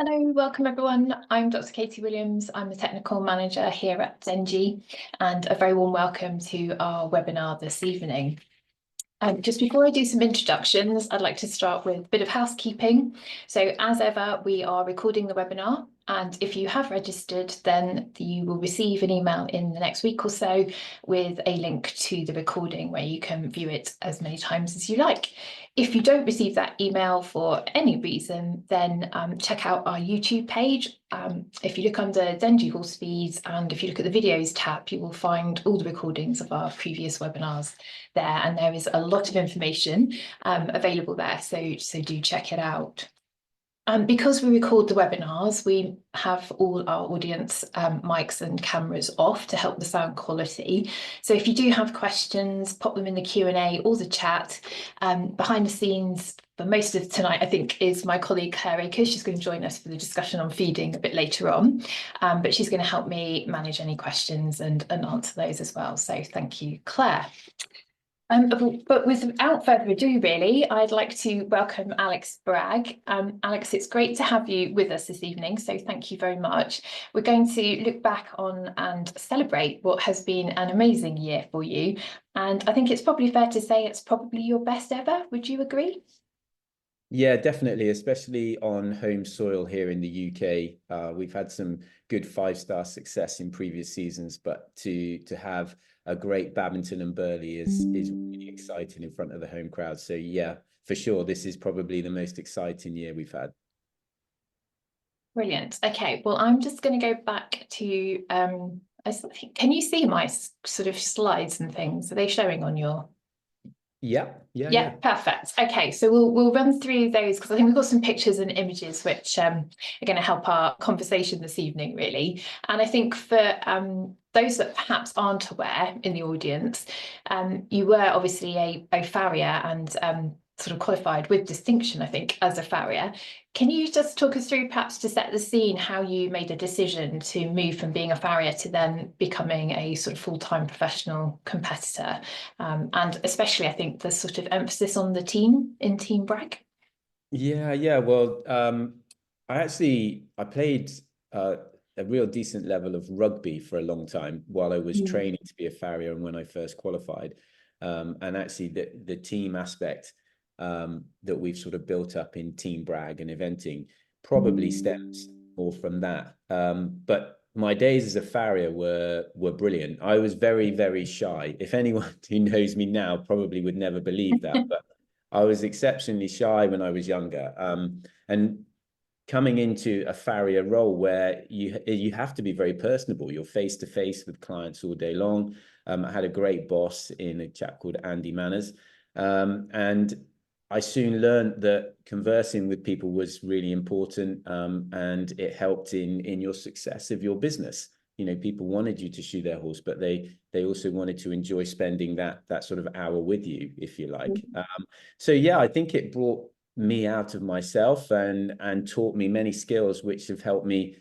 Hello, welcome everyone. I'm Dr. Katie Williams. I'm the Technical Manager here at Zenji, and a very warm welcome to our webinar this evening. Just before I do some introductions, I'd like to start with a bit of housekeeping. So as ever, we are recording the webinar, and if you have registered, then you will receive an email in the next week or so with a link to the recording where you can view it as many times as you like. If you don't receive that email for any reason, then check out our YouTube page. If you look under Zenji Horse Feeds and if you look at the videos tab, you will find all the recordings of our previous webinars there, and there is a lot of information available there, so do check it out. Because we record the webinars, we have all our audience mics and cameras off to help the sound quality. So if you do have questions, pop them in the Q&A or the chat. Behind the scenes for most of tonight, I think, is my colleague Claire Akers. She's going to join us for the discussion on feeding a bit later on, but she's going to help me manage any questions and answer those as well. So thank you, Claire. But without further ado, really, I'd like to welcome Alex Bragg. Alex, it's great to have you with us this evening, so thank you very much. We're going to look back on and celebrate what has been an amazing year for you. And I think it's probably fair to say it's probably your best ever. Would you agree? Yeah, definitely, especially on home soil here in the UK. We've had some good five-star success in previous seasons, but to have a great Badminton and Burghley is really exciting in front of the home crowd. So yeah, for sure, this is probably the most exciting year we've had. Brilliant. Okay, well, I'm just going to go back to, can you see my sort of slides and things? Are they showing on your? Yeah. Perfect. Okay, so we'll run through those because I think we've got some pictures and images which are going to help our conversation this evening, really. And I think for those that perhaps aren't aware in the audience, you were obviously a farrier and sort of qualified with distinction, I think, as a farrier. Can you just talk us through, perhaps to set the scene, how you made a decision to move from being a farrier to then becoming a sort of full-time professional competitor? And especially, I think, the sort of emphasis on the team in Team Bragg. Yeah. Well, I played a real decent level of rugby for a long time while I was training to be a farrier and when I first qualified. And actually the team aspect that we've sort of built up in Team Bragg and eventing probably stems more from that. But my days as a farrier were brilliant. I was very, very shy. If anyone who knows me now probably would never believe that, but I was exceptionally shy when I was younger. And coming into a farrier role where you have to be very personable. You're face to face with clients all day long. I had a great boss in a chap called Andy Manners. And I soon learned that conversing with people was really important, and it helped in your success of your business. You know, people wanted you to shoe their horse, but they also wanted to enjoy spending that sort of hour with you, if you like. So yeah, I think it brought me out of myself and taught me many skills which have helped me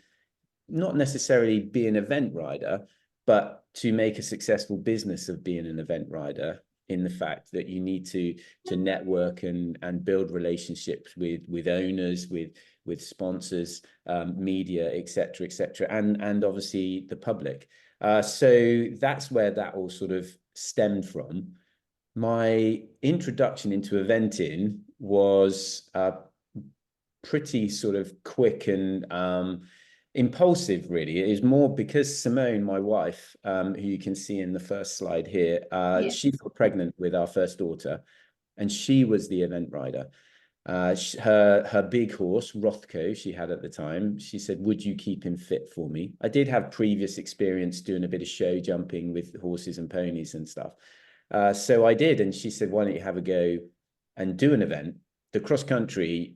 not necessarily be an event rider, but to make a successful business of being an event rider, in the fact that you need to network and build relationships with owners, with sponsors, media, etc., and obviously the public. So that's where that all sort of stemmed from. My introduction into eventing was pretty sort of quick and impulsive, really. It is more because Simone, my wife, who you can see in the first slide here, she got pregnant with our first daughter, and she was the event rider. Her big horse, Rothko, she had at the time, she said, "Would you keep him fit for me?" I did have previous experience doing a bit of show jumping with horses and ponies and stuff. So I did, and she said, "Why don't you have a go and do an event?" The cross country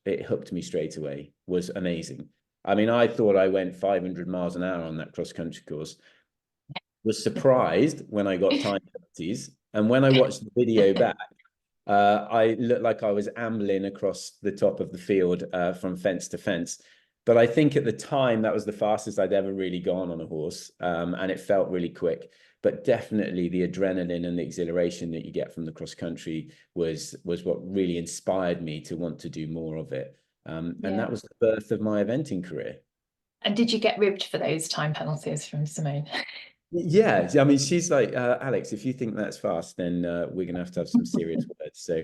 it hooked me straight away, was amazing. I mean, I thought I went 500 miles an hour on that cross country course. Was surprised when I got time penalties, and when I watched the video back, I looked like I was ambling across the top of the field from fence to fence. But I think at the time that was the fastest I'd ever really gone on a horse, and it felt really quick. But definitely the adrenaline and the exhilaration that you get from the cross country was what really inspired me to want to do more of it. And that was the birth of my eventing career. And did you get ribbed for those time penalties from Simone? Yeah, I mean, she's like, Alex, if you think that's fast, then we're gonna have to have some serious words. So,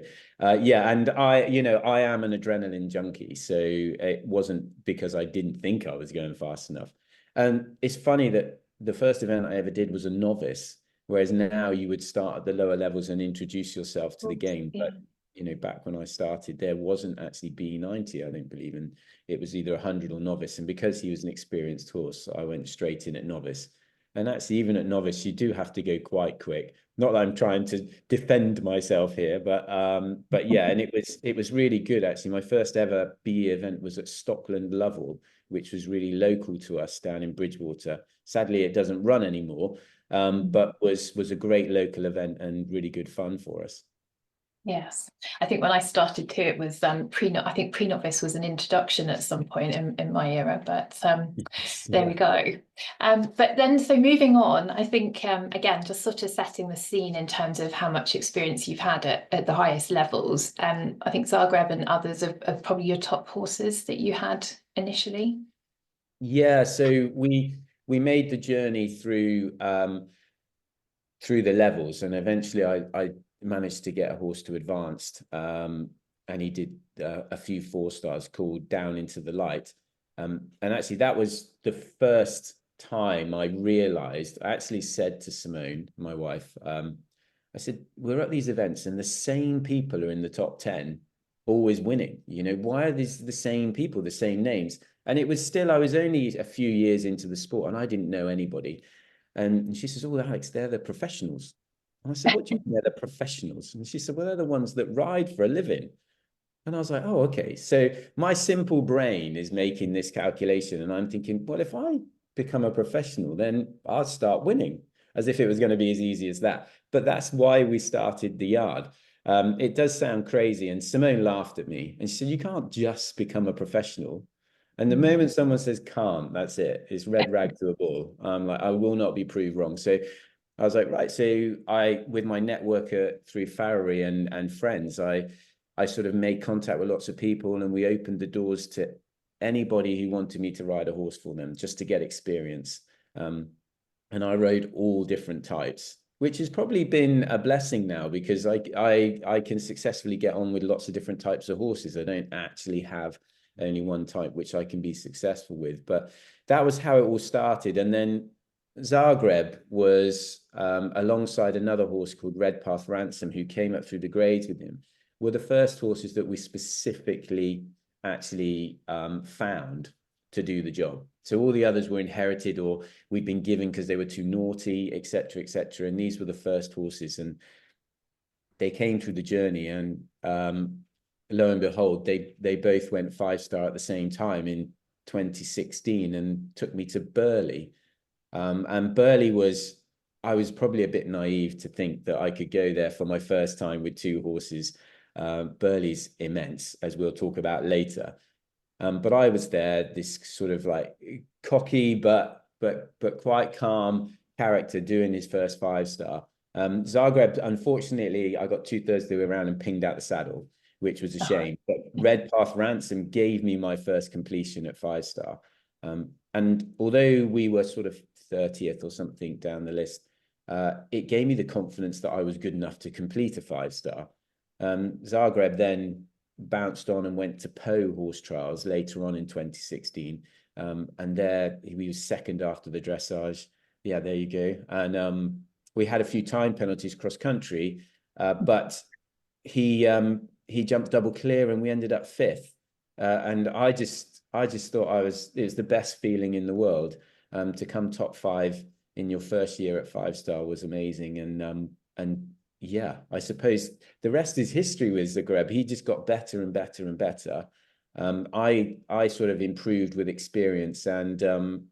yeah, and I am an adrenaline junkie, so it wasn't because I didn't think I was going fast enough. And it's funny that the first event I ever did was a novice, whereas now you would start at the lower levels and introduce yourself to the game. Yeah. But back when I started, there wasn't actually B90, I don't believe, and it was either 100 or novice. And because he was an experienced horse, I went straight in at novice. And actually, even at novice, you do have to go quite quick. Not that I'm trying to defend myself here, but yeah, and it was really good actually. My first ever BE event was at Stockland Lovell, which was really local to us down in Bridgewater. Sadly, it doesn't run anymore, but was a great local event and really good fun for us. Yes, I think when I started too, it was I think pre-novice was an introduction at some point in my era, but there we go. But then, so moving on, I think again, just sort of setting the scene in terms of how much experience you've had at the highest levels. I think Zagreb and others are probably your top horses that you had initially. Yeah, so we made the journey through the levels, and eventually I managed to get a horse to advanced, and he did a few 4-stars called Down Into the Light, and actually that was the first time I realized. I actually said to Simone, my wife, I said, we're at these events and the same people are in the top 10 always winning. Why are these the same people, the same names? And it was still, I was only a few years into the sport and I didn't know anybody. And she says, oh, Alex, they're the professionals. And I said, what do you mean they're the professionals? And she said, well, they're the ones that ride for a living. And I was like, oh, okay. So my simple brain is making this calculation. And I'm thinking, well, if I become a professional, then I'll start winning, as if it was going to be as easy as that. But that's why we started the yard. It does sound crazy. And Simone laughed at me and she said, you can't just become a professional. And the moment someone says can't, that's it. It's red rag to a bull. I'm like, I will not be proved wrong. So I was like, right. So with my network through Farriery and friends, I sort of made contact with lots of people and we opened the doors to anybody who wanted me to ride a horse for them, just to get experience. And I rode all different types, which has probably been a blessing now because I can successfully get on with lots of different types of horses. I don't actually have only one type which I can be successful with. But that was how it all started. And then Zagreb was alongside another horse called Redpath Ransom, who came up through the grades with him, were the first horses that we specifically actually found to do the job. So all the others were inherited or we'd been given because they were too naughty, etc., etc. And these were the first horses, and they came through the journey. And lo and behold, they both went 5-star at the same time in 2016 and took me to Burghley. And Burghley I was probably a bit naive to think that I could go there for my first time with 2 horses. Burghley's immense, as we'll talk about later. But I was there, this sort of like cocky but quite calm character doing his first 5-star. Zagreb, unfortunately, I got 2/3 of the way around and pinged out the saddle, which was a shame. But Redpath Ransom gave me my first completion at 5-star. And although we were sort of 30th or something down the list, it gave me the confidence that I was good enough to complete a 5-star. Zagreb then bounced on and went to Horse Trials later on in 2016. And there he was second after the dressage. Yeah, there you go. And we had a few time penalties cross country, but he jumped double clear and we ended up 5th. And I just thought it was the best feeling in the world. To come top 5 in your first year at 5-star was amazing. And yeah, I suppose the rest is history with Zagreb. He just got better and better and better. I sort of improved with experience, and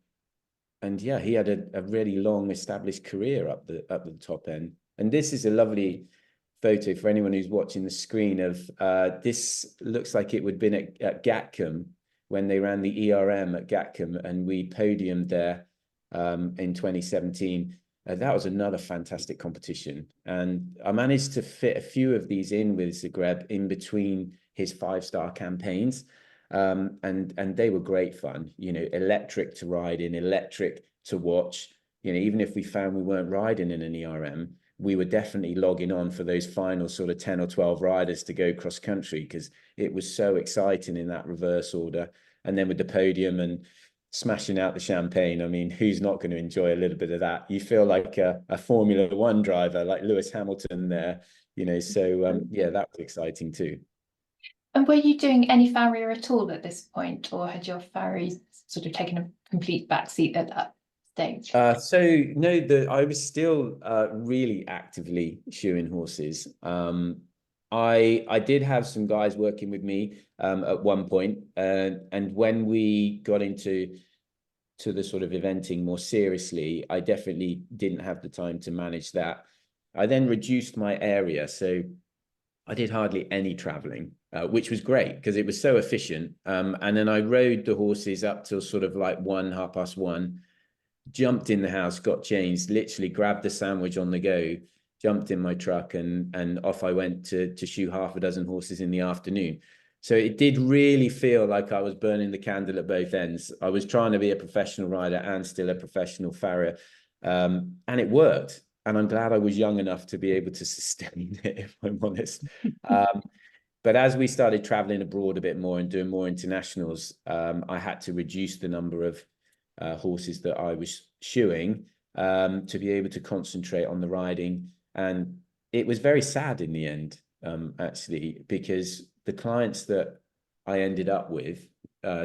yeah, he had a really long established career up the top end. And this is a lovely photo for anyone who's watching the screen of this. Looks like it would have been at Gatcombe when they ran the ERM at Gatcombe, and we podiumed there in 2017. That was another fantastic competition. And I managed to fit a few of these in with Zagreb in between his 5-star campaigns. And they were great fun, you know, electric to ride in, electric to watch. You know, even if we found we weren't riding in an ERM, we were definitely logging on for those final sort of 10 or 12 riders to go cross country, because it was so exciting in that reverse order. And then with the podium and smashing out the champagne, I mean, who's not going to enjoy a little bit of that? You feel like a Formula One driver, like Lewis Hamilton there, you know. So yeah, that was exciting too. And were you doing any farrier at all at this point, or had your farrier sort of taken a complete backseat at that stage? So no, I was still really actively shoeing horses. I did have some guys working with me at one point, and when we got into the sort of eventing more seriously, I definitely didn't have the time to manage that. I then reduced my area, so I did hardly any traveling, which was great because it was so efficient. And then I rode the horses up till sort of like 1:30, jumped in the house, got changed, literally grabbed the sandwich on the go, jumped in my truck, and off I went to shoe half a dozen horses in the afternoon. So it did really feel like I was burning the candle at both ends. I was trying to be a professional rider and still a professional farrier. And it worked. And I'm glad I was young enough to be able to sustain it, if I'm honest. But as we started traveling abroad a bit more and doing more internationals, I had to reduce the number of horses that I was shoeing to be able to concentrate on the riding. And it was very sad in the end, actually, because the clients that I ended up with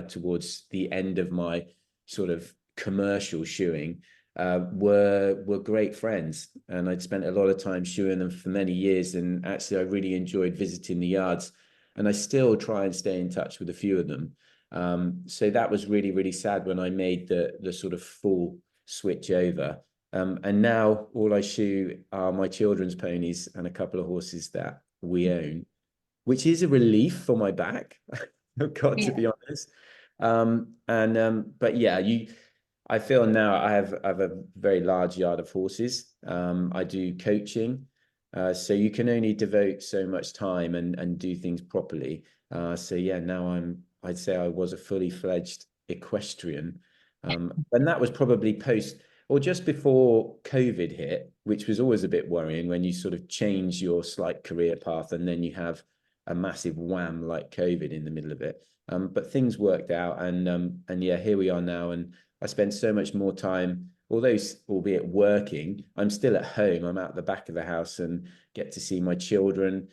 towards the end of my sort of commercial shoeing were great friends, and I'd spent a lot of time shoeing them for many years. And actually, I really enjoyed visiting the yards, and I still try and stay in touch with a few of them. So that was really, really sad when I made the sort of full switch over. And now all I shoe are my children's ponies and a couple of horses that we own, which is a relief for my back. I've got to Yeah. be honest. But yeah, I feel now I have a very large yard of horses. I do coaching, so you can only devote so much time and do things properly. So yeah, now I'd say I was a fully fledged equestrian, and that was probably post or just before COVID hit, which was always a bit worrying when you sort of change your slight career path and then you have a massive wham like COVID in the middle of it. But things worked out, and yeah, here we are now. And I spend so much more time, although albeit working, I'm still at home. I'm out the back of the house and get to see my children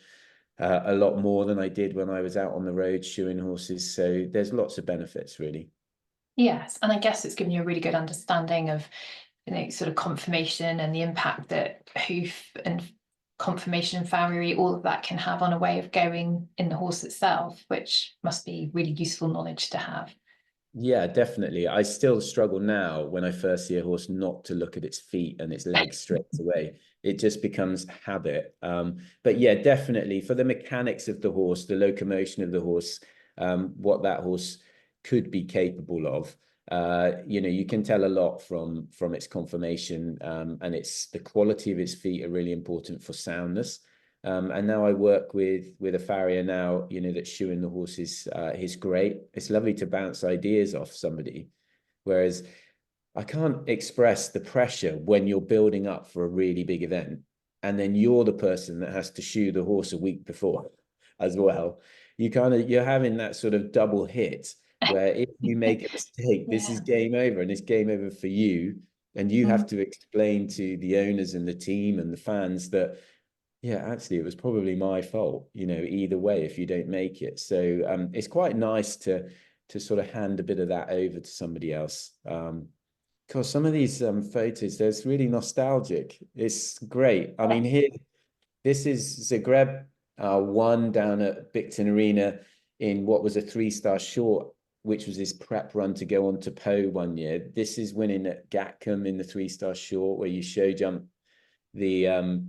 a lot more than I did when I was out on the road shoeing horses. So there's lots of benefits, really. Yes, and I guess it's given you a really good understanding of, sort of conformation and the impact that hoof and conformation and farriery, all of that can have on a way of going in the horse itself, which must be really useful knowledge to have. Yeah, definitely. I still struggle now when I first see a horse not to look at its feet and its legs straight away. It just becomes habit. But yeah, definitely for the mechanics of the horse, the locomotion of the horse, what that horse could be capable of. You know, you can tell a lot from its conformation, and it's the quality of its feet are really important for soundness. And now I work with a farrier now, you know, that's shoeing the horses. He's great. It's lovely to bounce ideas off somebody. Whereas I can't express the pressure when you're building up for a really big event, and then you're the person that has to shoe the horse a week before as well. You're having that sort of double hit where if you make a mistake, this is Yeah. game over, and it's game over for you. And you have to explain to the owners and the team and the fans that, yeah, actually, it was probably my fault, you know, either way, if you don't make it. So it's quite nice to sort of hand a bit of that over to somebody else. Because some of these photos, there's really nostalgic. It's great. I mean, here, this is Zagreb, won down at Bicton Arena in what was a 3-star short, which was his prep run to go on to Po one year. This is winning at Gatcombe in the 3-star short, where you show jump the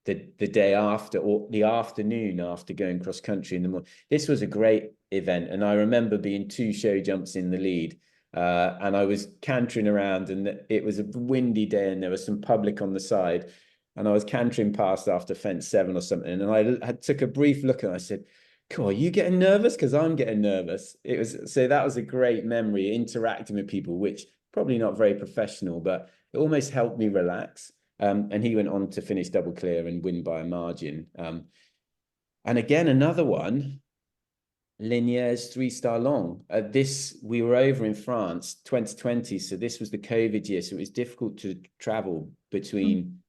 the day after, or the afternoon after going cross country in the morning. This was a great event, and I remember being 2 show jumps in the lead, and I was cantering around, and it was a windy day, and there was some public on the side, and I was cantering past after fence 7 or something, and I took a brief look, and I said, cool, are you getting nervous? Because I'm getting nervous. It was, so that was a great memory, interacting with people, which probably not very professional, but it almost helped me relax. And he went on to finish double clear and win by a margin. And again, another one, Liniers 3-star long. We were over in France 2020, so this was the COVID year, so it was difficult to travel between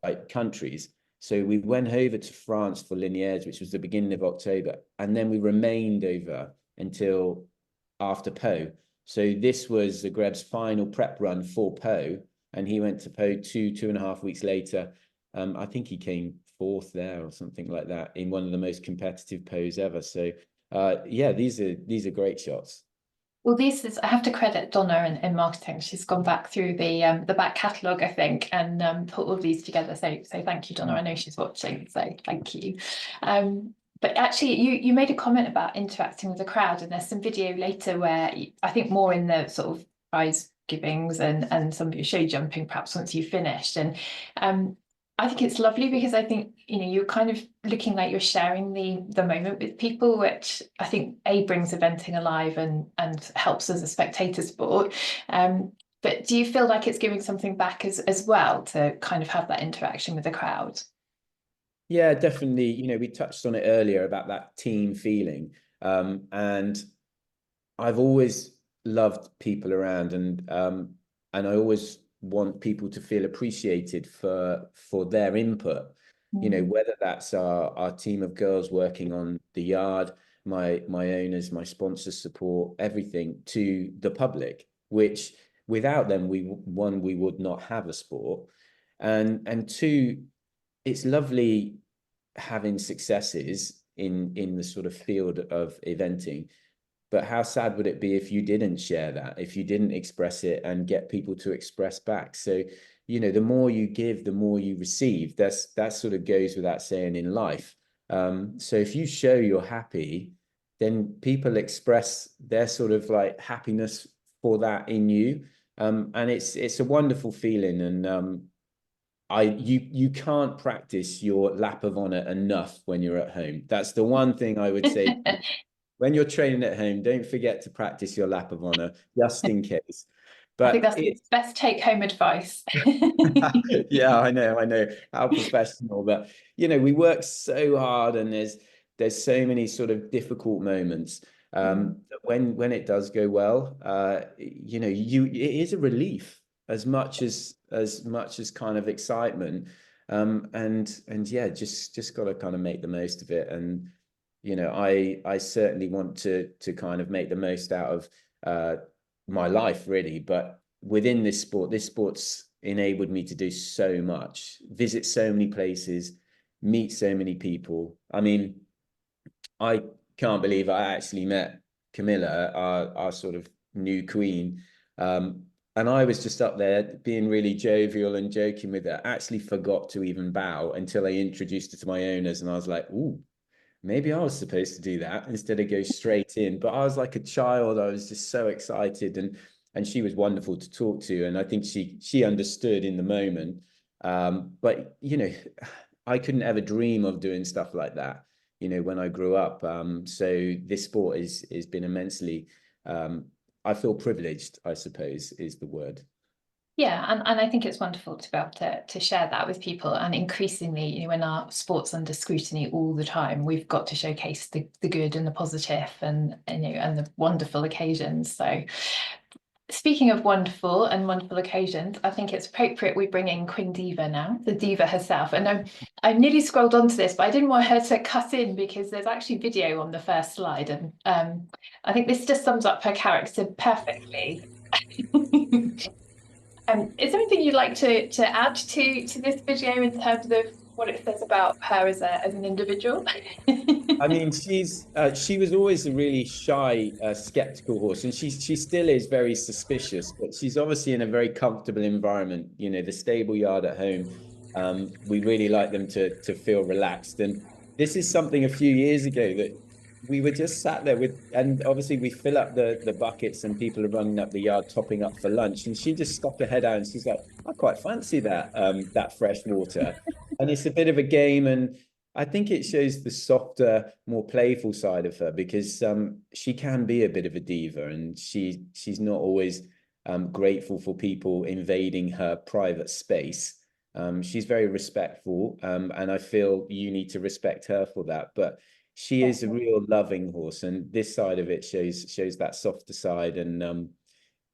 like countries. So we went over to France for Liniers, which was the beginning of October, and then we remained over until after Po. So this was Zagreb's final prep run for Po, and he went to Po 2.5 weeks later. I think he came fourth there or something like that in one of the most competitive Pos ever. So yeah, these are great shots. Well, this is, I have to credit Donna in marketing. She's gone back through the back catalogue, I think, and put all these together. So thank you, Donna. I know she's watching, so thank you. But actually, you made a comment about interacting with the crowd, and there's some video later where I think more in the sort of prize givings and some of your show jumping, perhaps once you've finished. And I think it's lovely because I think, you know, you're kind of looking like you're sharing the moment with people, which I think brings eventing alive and helps as a spectator sport. But do you feel like it's giving something back as well to kind of have that interaction with the crowd? Yeah, definitely. You know, we touched on it earlier about that team feeling. And I've always loved people around, and I always want people to feel appreciated for their input. You know, whether that's our team of girls working on the yard, my owners, my sponsors support, everything, to the public, which without them, we would not have a sport. And two, it's lovely having successes in the sort of field of eventing, but how sad would it be if you didn't share that, if you didn't express it and get people to express back? So, you know, the more you give, the more you receive. That sort of goes without saying in life. So if you show you're happy, then people express their sort of like happiness for that in you. And it's a wonderful feeling. And you can't practice your lap of honor enough when you're at home. That's the one thing I would say. When you're training at home, don't forget to practice your lap of honor, just in case. I think But that's the best take-home advice. yeah, I know how professional, but you know, we work so hard, and there's so many sort of difficult moments. When it does go well, you know, it is a relief as much as kind of excitement. And yeah, just got to kind of make the most of it. And you know, I certainly want to kind of make the most out of my life, really. But within this sport's enabled me to do so much, visit so many places, meet so many people. I mean, I can't believe I actually met Camilla, our sort of new queen. And I was just up there being really jovial and joking with her. Actually forgot to even bow until I introduced her to my owners, and I was like, "Ooh, maybe I was supposed to do that instead of go straight in." But I was like a child. I was just so excited, and she was wonderful to talk to. And I think she understood in the moment. But you know, I couldn't ever dream of doing stuff like that, you know, when I grew up. So this sport has been immensely, I feel privileged, I suppose, is the word. Yeah, and I think it's wonderful to be able to share that with people. And increasingly, you know, when our sport's under scrutiny all the time, we've got to showcase the good and the positive and you know and the wonderful occasions. So speaking of wonderful and wonderful occasions, I think it's appropriate we bring in Quindiva now, the diva herself. And I nearly scrolled onto this, but I didn't want her to cut in because there's actually video on the first slide. And I think this just sums up her character perfectly. Is there anything you'd like to add to this video in terms of what it says about her as an individual? I mean, she was always a really shy, skeptical horse, and she still is very suspicious. But she's obviously in a very comfortable environment. You know, the stable yard at home. We really like them to feel relaxed, and this is something a few years ago that we were just sat there with, and obviously we fill up the buckets, and people are running up the yard topping up for lunch, and she just stuck her head out and she's like, "I quite fancy that fresh water," and it's a bit of a game. I think it shows the softer, more playful side of her, because she can be a bit of a diva, and she's not always grateful for people invading her private space. She's very respectful, and I feel you need to respect her for that. But she is a real loving horse, and this side of it shows that softer side. And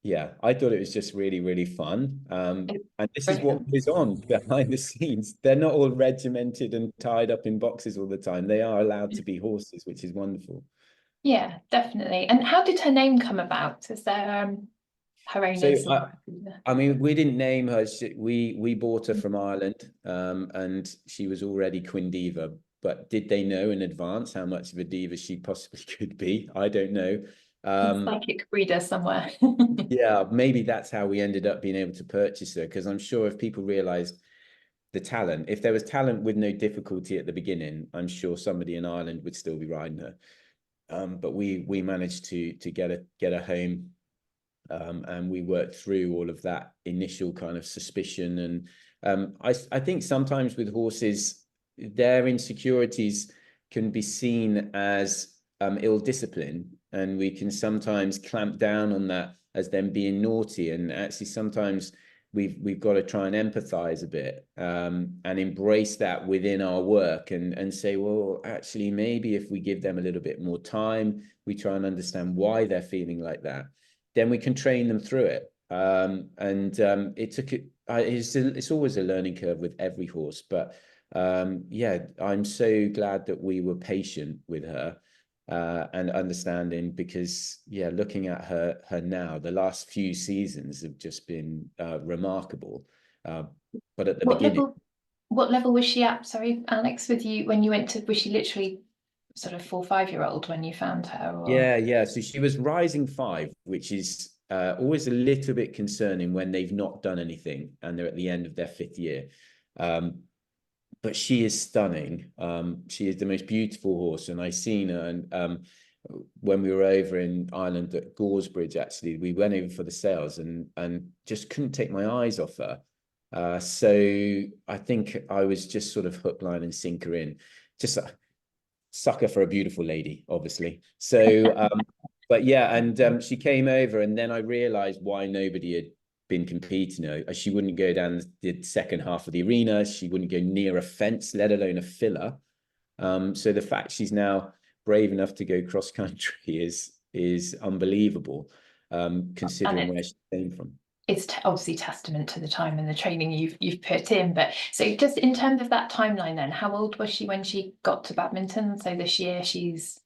yeah, I thought it was just really, really fun. And this is what Brilliant. goes on behind the scenes. They're not all regimented and tied up in boxes all the time. They are allowed to be horses, which is wonderful. Yeah, definitely. And how did her name come about? Is there her So owners? I mean, we didn't name her. We bought her from Ireland, and she was already Quindiva. But did they know in advance how much of a diva she possibly could be? I don't know. Psychic breeder somewhere. Yeah, maybe that's how we ended up being able to purchase her, because I'm sure if people realized the talent, if there was talent with no difficulty at the beginning, I'm sure somebody in Ireland would still be riding her. But we managed to get her home, and we worked through all of that initial kind of suspicion. And I think sometimes with horses, their insecurities can be seen as ill discipline, and we can sometimes clamp down on that as them being naughty. And actually, sometimes we've got to try and empathize a bit, and embrace that within our work, and say, well, actually, maybe if we give them a little bit more time, we try and understand why they're feeling like that, then we can train them through it. It's always a learning curve with every horse, but yeah, I'm so glad that we were patient with her, and understanding, because yeah, looking at her now, the last few seasons have just been remarkable. But at the What beginning, level, what level was she at? Sorry, Alex, with you when you went to, was she literally sort of 4, 5 year old when you found her, or? yeah, so she was rising 5, which is always a little bit concerning when they've not done anything and they're at the end of their 5th year. But she is stunning. She is the most beautiful horse, and I seen her. And when we were over in Ireland at Goresbridge, actually, we went over for the sales, and just couldn't take my eyes off her. So I think I was just sort of hook, line, and sinker in. Just a sucker for a beautiful lady, obviously. So, but yeah, and she came over, and then I realized why nobody had been competing her. She wouldn't go down the second half of the arena. She wouldn't go near a fence, let alone a filler. So the fact she's now brave enough to go cross country is unbelievable, And considering where she came from. it's obviously testament to the time and the training you've put in. But so just in terms of that timeline, then, how old was she when she got to badminton? So this year she's,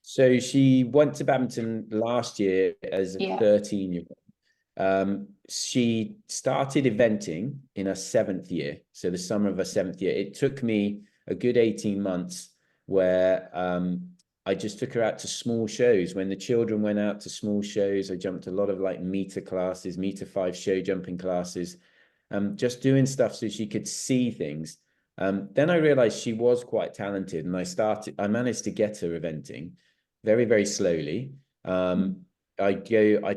So she went to badminton last year as a yeah. 13-year-old. She started eventing in her 7th year, so the summer of her 7th year. It took me a good 18 months where I just took her out to small shows. When the children went out to small shows, I jumped a lot of like meter classes, meter 5 show jumping classes, just doing stuff so she could see things. Then I realized she was quite talented, and I managed to get her eventing very, very slowly. I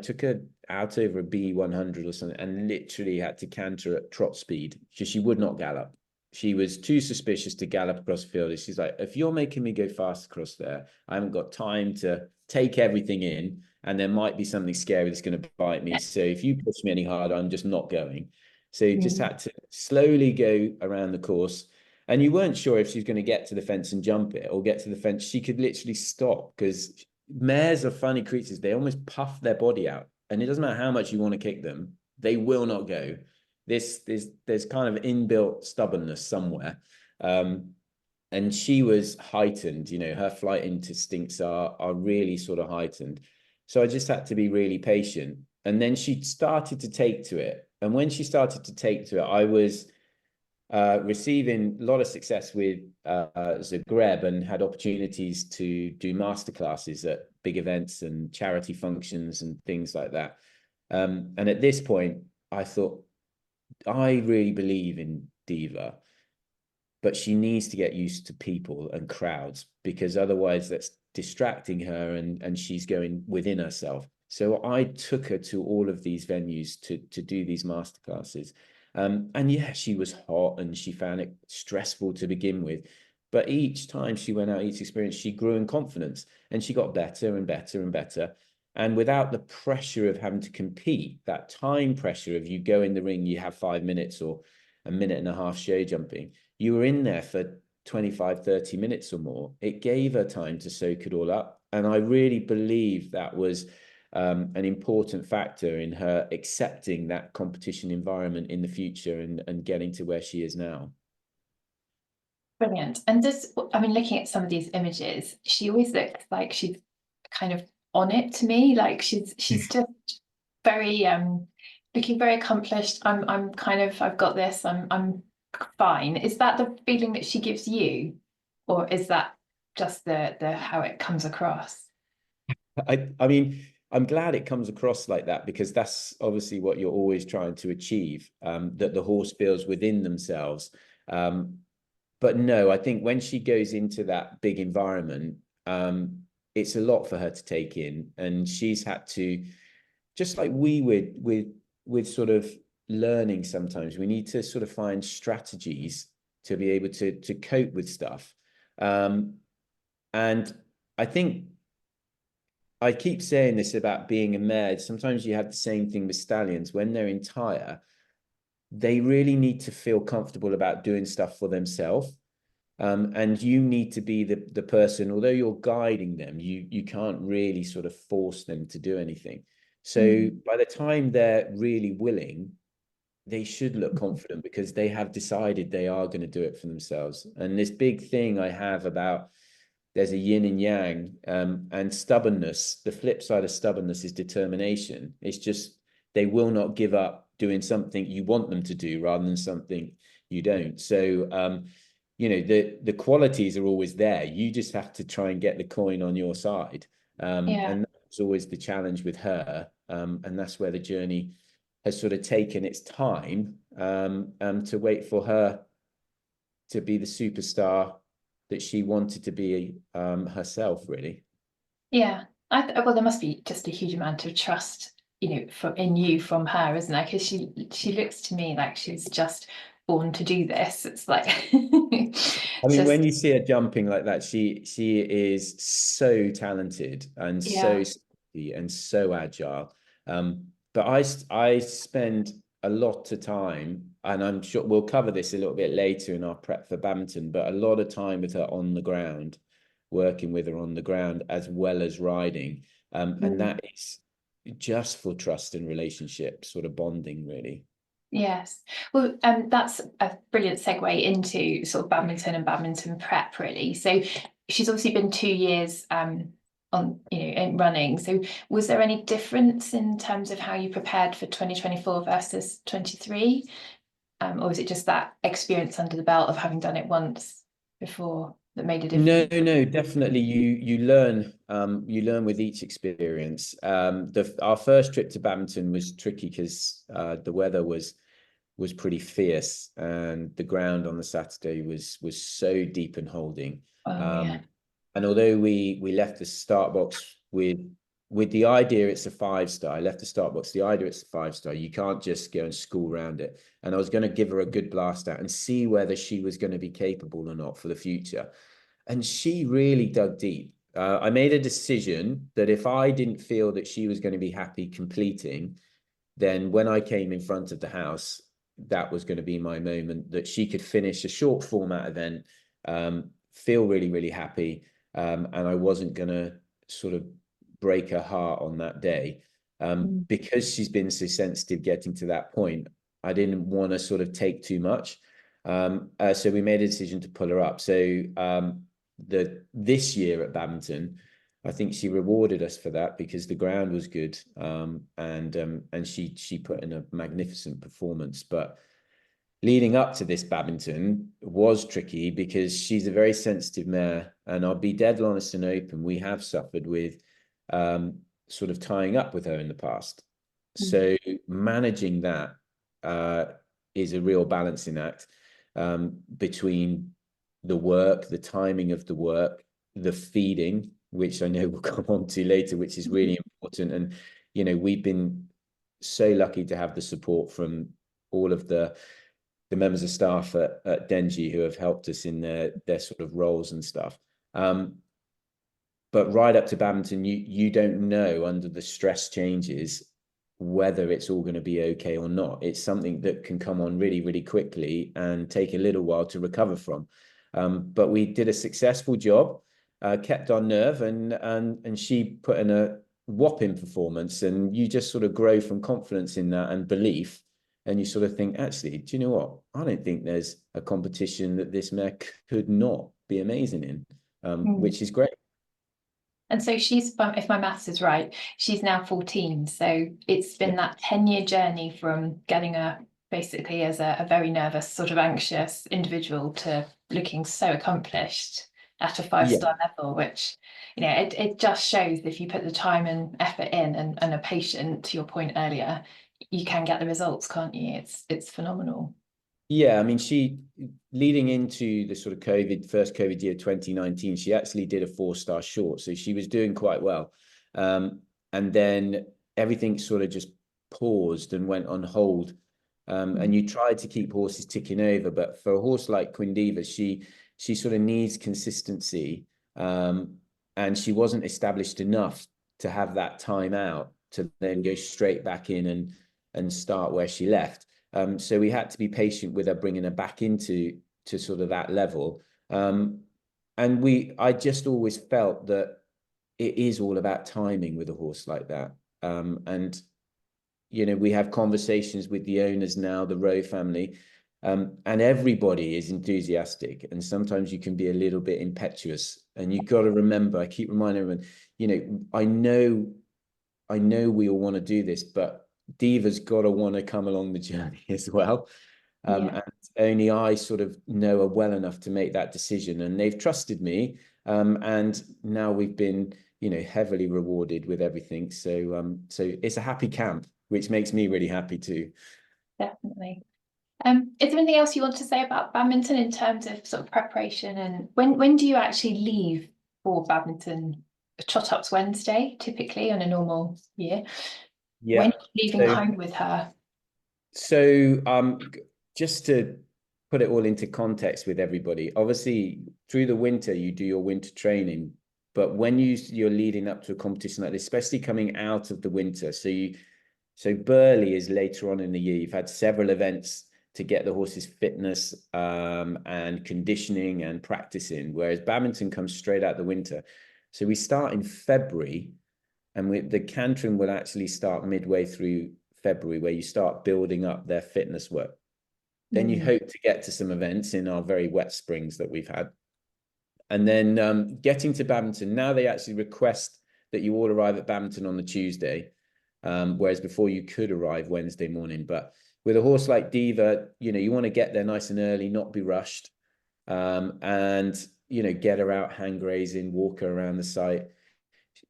took her out over a B100 or something, and literally had to canter at trot speed because she would not gallop. She was too suspicious to gallop across the field. She's like, if you're making me go fast across there, I haven't got time to take everything in, and there might be something scary that's going to bite me. So if you push me any harder, I'm just not going. So you just had to slowly go around the course. And you weren't sure if she's going to get to the fence and jump it, or get to the fence. She could literally stop, because mares are funny creatures. They almost puff their body out, and it doesn't matter how much you want to kick them, they will not go. There's kind of inbuilt stubbornness somewhere. And she was heightened, her flight instincts are really sort of heightened. So I just had to be really patient. And then she started to take to it. And when she started to take to it, I was receiving a lot of success with Zagreb, and had opportunities to do masterclasses at big events and charity functions and things like that. And at this point, I thought, I really believe in Diva, but she needs to get used to people and crowds, because otherwise that's distracting her, and she's going within herself. So I took her to all of these venues to do these masterclasses. And yeah, she was hot, and she found it stressful to begin with, But each time she went out, each experience, she grew in confidence, and she got better and better and better. And without the pressure of having to compete, that time pressure of you go in the ring, you have 5 minutes or a minute and a half show jumping, you were in there for 25, 30 minutes or more. It gave her time to soak it all up. And I really believe that was an important factor in her accepting that competition environment in the future and getting to where she is now. Brilliant. And I mean, looking at some of these images, she always looks like she's kind of on it to me. Like she's just very looking very accomplished. I'm kind of, I've got this, I'm fine. Is that the feeling that she gives you? Or is that just the how it comes across? I mean, I'm glad it comes across like that, because that's obviously what you're always trying to achieve, that the horse feels within themselves. But no, I think when she goes into that big environment, it's a lot for her to take in, and she's had to, just like we would with sort of learning, sometimes we need to sort of find strategies to be able to cope with stuff. And I think I keep saying this about being a mare. Sometimes you have the same thing with stallions. When they're entire, they really need to feel comfortable about doing stuff for themselves. And you need to be the person, although you're guiding them, you can't really sort of force them to do anything. So by the time they're really willing, they should look confident, because they have decided they are going to do it for themselves. And this big thing I have about, there's a yin and yang, and stubbornness. The flip side of stubbornness is determination. It's just, they will not give up doing something you want them to do rather than something you don't. So, you know, the qualities are always there. You just have to try and get the coin on your side. Yeah. And that's always the challenge with her. And that's where the journey has sort of taken its time, to wait for her to be the superstar that she wanted to be, herself, really. Yeah. Well, there must be just a huge amount of trust, in you from her, isn't there? Because she looks to me like she's just born to do this. It's like I mean, just when you see her jumping like that, she is so talented and yeah. so speedy and so agile. But I spend a lot of time, and I'm sure we'll cover this a little bit later in our prep for badminton, but a lot of time with her on the ground, working with her on the ground as well as riding. And that is just for trust and relationship, sort of bonding, really. Yes. Well, that's a brilliant segue into sort of badminton and badminton prep, really. So she's obviously been 2 years on, in running. So was there any difference in terms of how you prepared for 2024 versus 23? Or was it just that experience under the belt of having done it once before that made a No, difference? no, definitely. You learn with each experience. Our first trip to badminton was tricky because the weather was pretty fierce, and the ground on the Saturday was so deep and holding. Oh yeah. And although we left the start box with the idea it's a 5-star, I left the start box, the idea it's a 5-star, you can't just go and school around it. And I was going to give her a good blast out and see whether she was going to be capable or not for the future. And she really dug deep. I made a decision that if I didn't feel that she was going to be happy completing, then when I came in front of the house, that was going to be my moment, that she could finish a short format event, feel really, really happy. And I wasn't going to sort of break her heart on that day. Because she's been so sensitive getting to that point, I didn't want to sort of take too much. So we made a decision to pull her up. So this year at badminton, I think she rewarded us for that, because the ground was good, and she put in a magnificent performance. But leading up to this badminton was tricky, because she's a very sensitive mare, and I'll be dead honest and open. We have suffered with sort of tying up with her in the past. So managing that is a real balancing act, between the work, the timing of the work, the feeding, which I know we'll come on to later, which is really important. And, we've been so lucky to have the support from all of the the members of staff at Denji who have helped us in their sort of roles and stuff. But right up to Badminton, you don't know under the stress changes whether it's all going to be okay or not. It's something that can come on really, really quickly and take a little while to recover from. But we did a successful job, kept our nerve, and she put in a whopping performance. And you just sort of grow from confidence in that and belief. And you sort of think, actually, do you know what? I don't think there's a competition that this mare could not be amazing in, which is great. And so she's, if my maths is right, she's now 14. So it's been that 10-year journey from getting her basically as a very nervous, sort of anxious individual to looking so accomplished at a 5-star level, which, you know, it just shows if you put the time and effort in and are patient, to your point earlier, you can get the results, can't you? It's phenomenal. Yeah, I mean, she, leading into the sort of first COVID year, 2019, she actually did a 4-star short. So she was doing quite well. And then everything sort of just paused and went on hold. And you tried to keep horses ticking over. But for a horse like Quindiva, she sort of needs consistency. And she wasn't established enough to have that time out to then go straight back in and start where she left. So we had to be patient with her, bringing her back into sort of that level. And I just always felt that it is all about timing with a horse like that. And, you know, we have conversations with the owners now, the Rowe family, and everybody is enthusiastic. And sometimes you can be a little bit impetuous. And you've got to remember, I keep reminding everyone, you know, I know we all want to do this, but Diva's got to want to come along the journey as well. And only I sort of know her well enough to make that decision. And they've trusted me. And now we've been, you know, heavily rewarded with everything. So it's a happy camp, which makes me really happy too. Definitely. Is there anything else you want to say about badminton in terms of sort of preparation, and when do you actually leave for badminton? Trot up's Wednesday, typically on a normal year. When are you leaving home with her? So just to put it all into context with everybody, obviously through the winter you do your winter training, but when you're leading up to a competition like this, especially coming out of the winter, so Burghley is later on in the year. You've had several events to get the horse's fitness and conditioning and practicing, whereas badminton comes straight out the winter. So we start in February, and the cantering will actually start midway through February, where you start building up their fitness work. Then you hope to get to some events in our very wet springs that we've had. And then getting to badminton, now they actually request that you all arrive at badminton on the Tuesday, whereas before you could arrive Wednesday morning. But with a horse like Diva, you know, you want to get there nice and early, not be rushed, and, you know, get her out hand grazing, walk her around the site.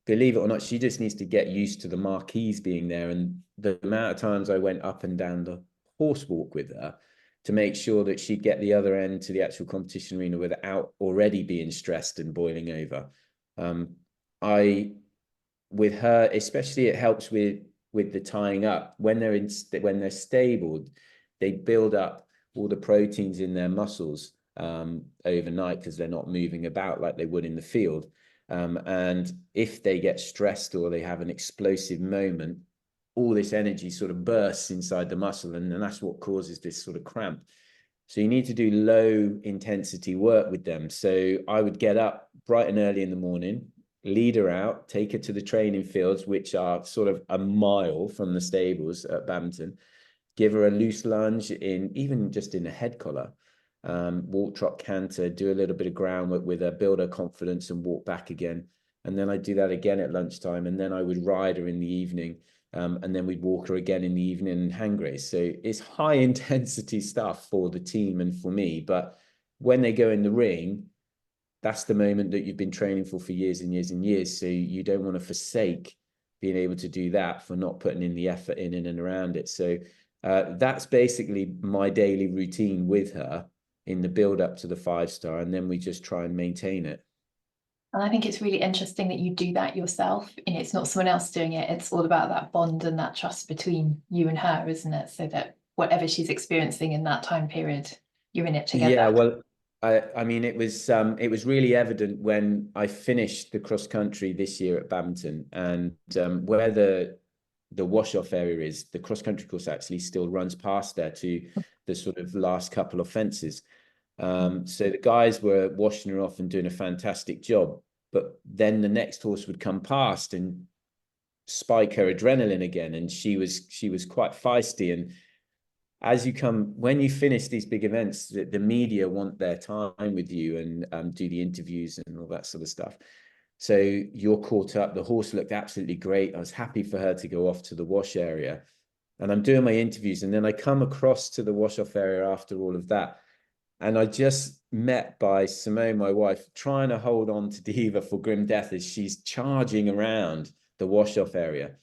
Believe it or not, she just needs to get used to the marquees being there. And the amount of times I went up and down the horse walk with her to make sure that she'd get the other end to the actual competition arena without already being stressed and boiling over. With her, especially, it helps with the tying up. When they're stable, they build up all the proteins in their muscles overnight, because they're not moving about like they would in the field. And if they get stressed or they have an explosive moment, all this energy sort of bursts inside the muscle, and that's what causes this sort of cramp. So you need to do low intensity work with them. So I would get up bright and early in the morning, lead her out, take her to the training fields, which are sort of a mile from the stables at Badminton, give her a loose lunge even just in a head collar, walk, trot, canter, do a little bit of groundwork with her, build her confidence, and walk back again. And then I'd do that again at lunchtime, and then I would ride her in the evening, and then we'd walk her again in the evening and hang graze. So it's high intensity stuff for the team and for me. But when they go in the ring, that's the moment that you've been training for years and years and years. So you don't want to forsake being able to do that for not putting in the effort in and around it. So that's basically my daily routine with her in the build up to the 5-star, and then we just try and maintain it. And I think it's really interesting that you do that yourself. You know, it's not someone else doing it. It's all about that bond and that trust between you and her, isn't it? So that whatever she's experiencing in that time period, you're in it Yeah, together. well, I mean, it was really evident when I finished the cross country this year at Badminton, and where the wash off area is, the cross country course actually still runs past there to the sort of last couple of fences. So the guys were washing her off and doing a fantastic job, but then the next horse would come past and spike her adrenaline again, and she was quite feisty. And as you come, when you finish these big events, the media want their time with you and do the interviews and all that sort of stuff. So you're caught up. The horse looked absolutely great. I was happy for her to go off to the wash area, and I'm doing my interviews, and then I come across to the wash off area after all of that, and I just met by Simone, my wife, trying to hold on to Diva for grim death as she's charging around the wash off area.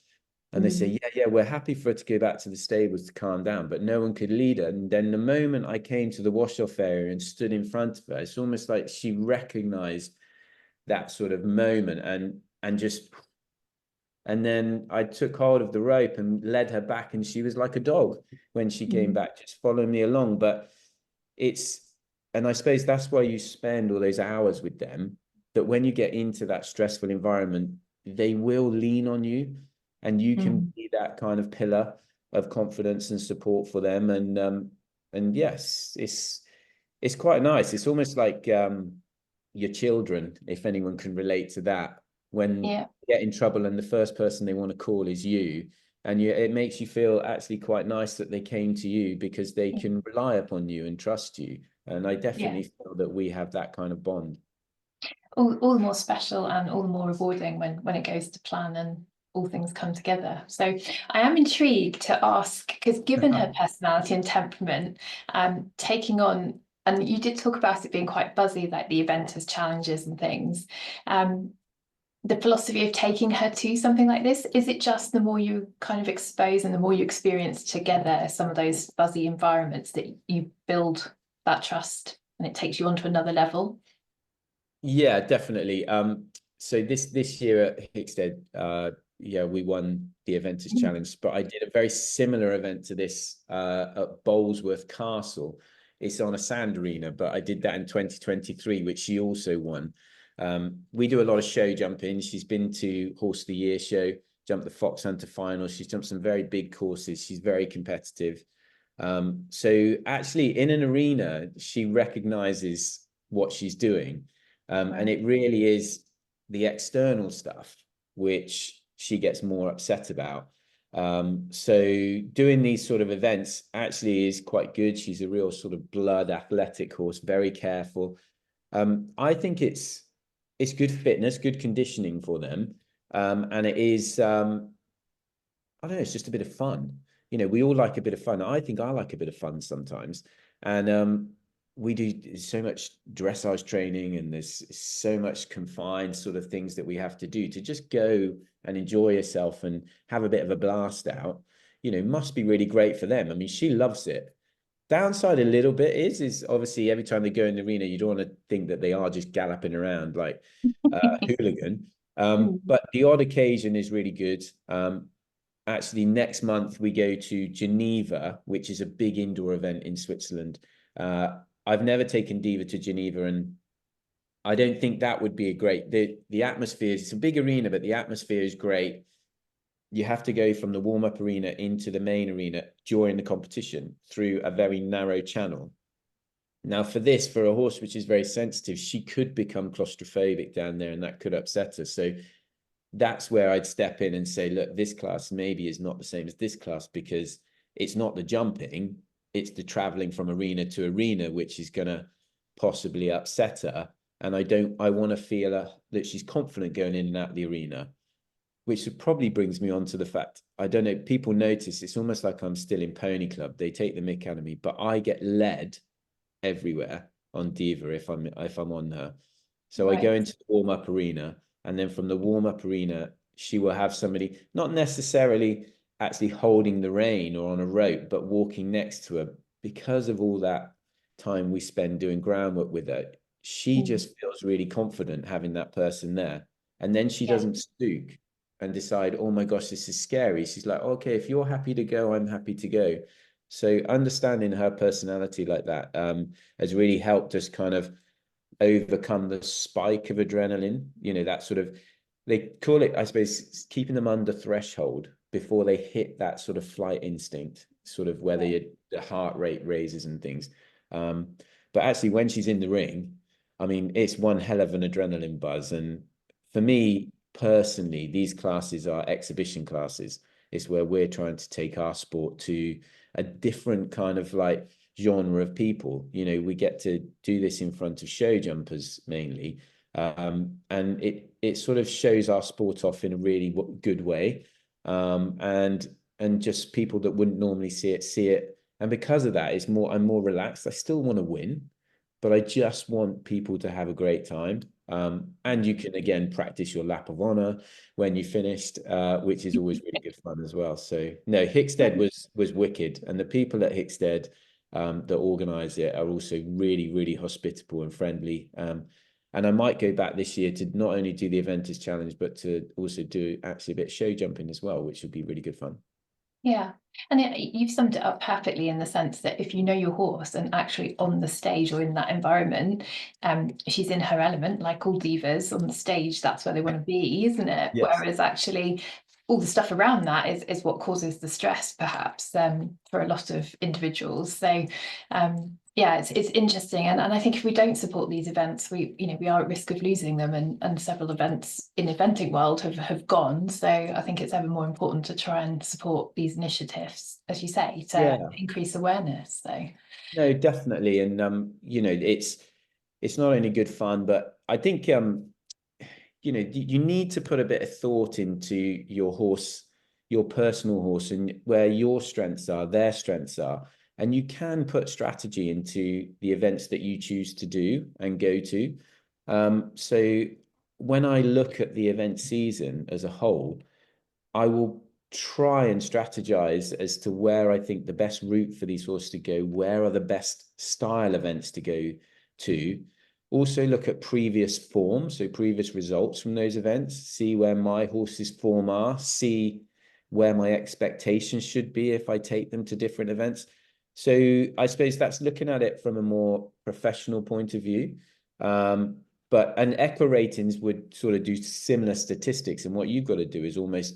And they say, yeah, we're happy for her to go back to the stables to calm down, but no one could lead her. And then the moment I came to the wash-off area and stood in front of her, it's almost like she recognized that sort of moment and then I took hold of the rope and led her back, and she was like a dog when she came back, just following me along. But and I suppose that's why you spend all those hours with them, that when you get into that stressful environment, they will lean on you, and you can be that kind of pillar of confidence and support for them. And yes, it's quite nice. It's almost like your children, if anyone can relate to that, when Yeah. you get in trouble and the first person they want to call is you, and it makes you feel actually quite nice that they came to you because they can rely upon you and trust you. And I Yeah. definitely feel that we have that kind of bond. All the more special and all the more rewarding when it goes to plan and all things come together. So I am intrigued to ask, because given her personality and temperament, taking on, and you did talk about it being quite buzzy, like the event has challenges and things. The philosophy of taking her to something like this, is it just the more you kind of expose and the more you experience together some of those buzzy environments that you build that trust and it takes you on to another level? Yeah, definitely. So this year at Hickstead, yeah, we won the Eventers Challenge, but I did a very similar event to this at Bowlsworth Castle. It's on a sand arena, but I did that in 2023, which she also won. We do a lot of show jumping. She's been to Horse of the Year show, jumped the Fox Hunter final. She's jumped some very big courses. She's very competitive. So actually in an arena, she recognizes what she's doing. And it really is the external stuff which she gets more upset about. So doing these sort of events actually is quite good. She's a real sort of blood athletic horse, very careful. I think it's good fitness, good conditioning for them. And it is, I don't know, it's just a bit of fun. You know, we all like a bit of fun. I think I like a bit of fun sometimes. And we do so much dressage training, and there's so much confined sort of things that we have to do to just go and enjoy yourself and have a bit of a blast out. You know, must be really great for them. I mean, she loves it. Downside a little bit is obviously every time they go in the arena, you don't want to think that they are just galloping around like a hooligan. But the odd occasion is really good. Actually, next month we go to Geneva, which is a big indoor event in Switzerland. I've never taken Diva to Geneva, and I don't think that would be a great. The atmosphere, it's a big arena, but the atmosphere is great. You have to go from the warm-up arena into the main arena during the competition through a very narrow channel. Now, for a horse which is very sensitive, she could become claustrophobic down there, and that could upset her. So that's where I'd step in and say, look, this class maybe is not the same as this class, because it's not the jumping, it's the traveling from arena to arena, which is going to possibly upset her. And I want to feel that she's confident going in and out of the arena, which probably brings me on to the fact, I don't know, people notice it's almost like I'm still in Pony Club. They take the mick out of me, but I get led everywhere on Diva if I'm on her. So I go into the warm-up arena, and then from the warm-up arena, she will have somebody not necessarily actually holding the rein or on a rope, but walking next to her. Because of all that time we spend doing groundwork with her, she just feels really confident having that person there. And then she doesn't spook and decide, oh my gosh, this is scary. She's like, okay, if you're happy to go, I'm happy to go. So understanding her personality like that has really helped us kind of overcome the spike of adrenaline, that sort of, they call it, I suppose, keeping them under threshold before they hit that sort of flight instinct, sort of where the heart rate raises and things. But actually, when she's in the ring, I mean, it's one hell of an adrenaline buzz. And for me personally, these classes are exhibition classes. It's where we're trying to take our sport to a different kind of like genre of people. We get to do this in front of show jumpers mainly, and it sort of shows our sport off in a really good way, and just people that wouldn't normally see it, and because of that, I'm more relaxed. I still want to win, but I just want people to have a great time. And you can again practice your lap of honor when you finished, which is always really good fun as well. So no, Hickstead was wicked, and the people at Hickstead that organise it are also really, really hospitable and friendly. And I might go back this year to not only do the Eventers Challenge, but to also do actually a bit of show jumping as well, which would be really good fun. Yeah, and you've summed it up perfectly in the sense that if you know your horse and actually on the stage or in that environment, she's in her element, like all divas on the stage, that's where they want to be, isn't it? Yes. Whereas actually all the stuff around that is what causes the stress, perhaps, for a lot of individuals. So yeah, it's interesting, and I think if we don't support these events, we are at risk of losing them, and several events in eventing world have gone. So I think it's ever more important to try and support these initiatives, as you say, to increase awareness. So no, definitely, and it's not only good fun, but I think you need to put a bit of thought into your horse, your personal horse, and where your strengths are, their strengths are. And you can put strategy into the events that you choose to do and go to. So when I look at the event season as a whole, I will try and strategize as to where I think the best route for these horses to go, where are the best style events to go to. Also look at previous form, so previous results from those events, see where my horse's form are, see where my expectations should be if I take them to different events. So I suppose that's looking at it from a more professional point of view. And equa ratings would sort of do similar statistics. And what you've got to do is almost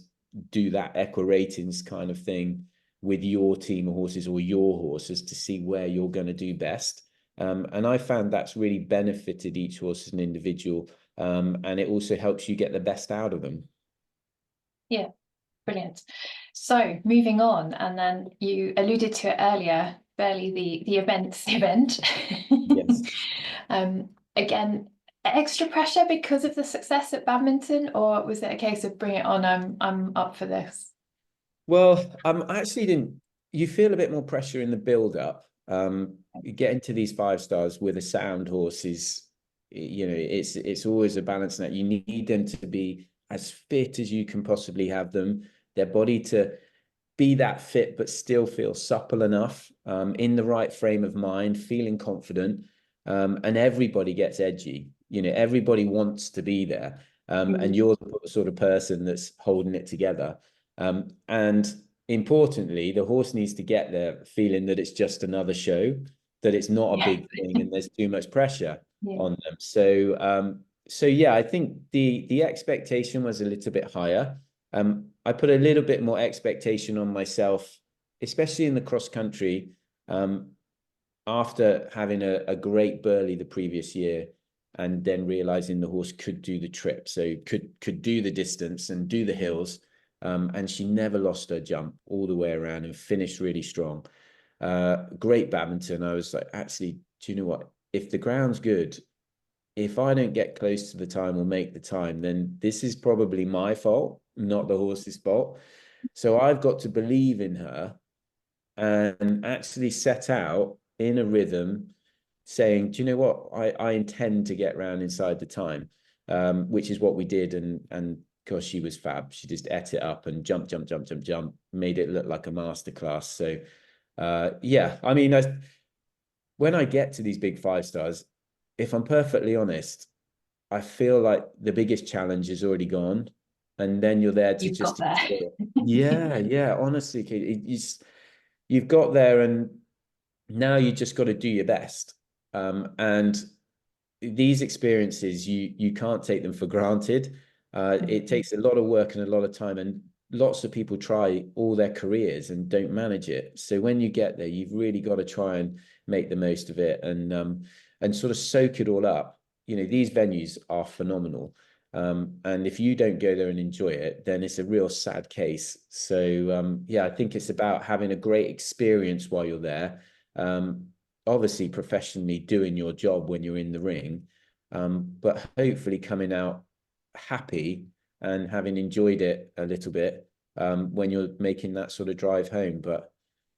do that equa ratings kind of thing with your team of horses or your horses to see where you're going to do best. And I found that's really benefited each horse as an individual. And it also helps you get the best out of them. yeah, brilliant. So moving on, and then you alluded to it earlier, barely the event. Yes. Again, extra pressure because of the success at badminton, or was it a case of bring it on, I'm up for this? Well, I actually didn't. You feel a bit more pressure in the build up. You get into these 5 stars with a sound horse is, it's always a balance that you need them to be as fit as you can possibly have them, their body to be that fit, but still feel supple enough, in the right frame of mind, feeling confident. And everybody gets edgy. Everybody wants to be there. And you're the sort of person that's holding it together. And importantly, the horse needs to get there feeling that it's just another show, that it's not a big thing and there's too much pressure on them. So yeah, I think the expectation was a little bit higher. I put a little bit more expectation on myself, especially in the cross country, after having a great Burley the previous year, and then realizing the horse could do the trip, so could do the distance and do the hills. And she never lost her jump all the way around and finished really strong. Great badminton. I was like, actually, do you know what? If the ground's good, if I don't get close to the time or make the time, then this is probably my fault, not the horse's fault. So I've got to believe in her and actually set out in a rhythm saying, do you know what? I intend to get round inside the time, which is what we did. And because she was fab, she just ate it up and jump, made it look like a masterclass. So yeah, I mean, when I get to these big 5 stars, if I'm perfectly honest, I feel like the biggest challenge is already gone. And then you're there to You've got just there. explore. Yeah, honestly, Kate, you've got there, and now you just got to do your best. And these experiences, you can't take them for granted. It takes a lot of work and a lot of time, and lots of people try all their careers and don't manage it. So when you get there, you've really got to try and make the most of it, and sort of soak it all up. You know, these venues are phenomenal. And if you don't go there and enjoy it, then it's a real sad case. So yeah, I think it's about having a great experience while you're there. Obviously professionally doing your job when you're in the ring, but hopefully coming out happy and having enjoyed it a little bit when you're making that sort of drive home. But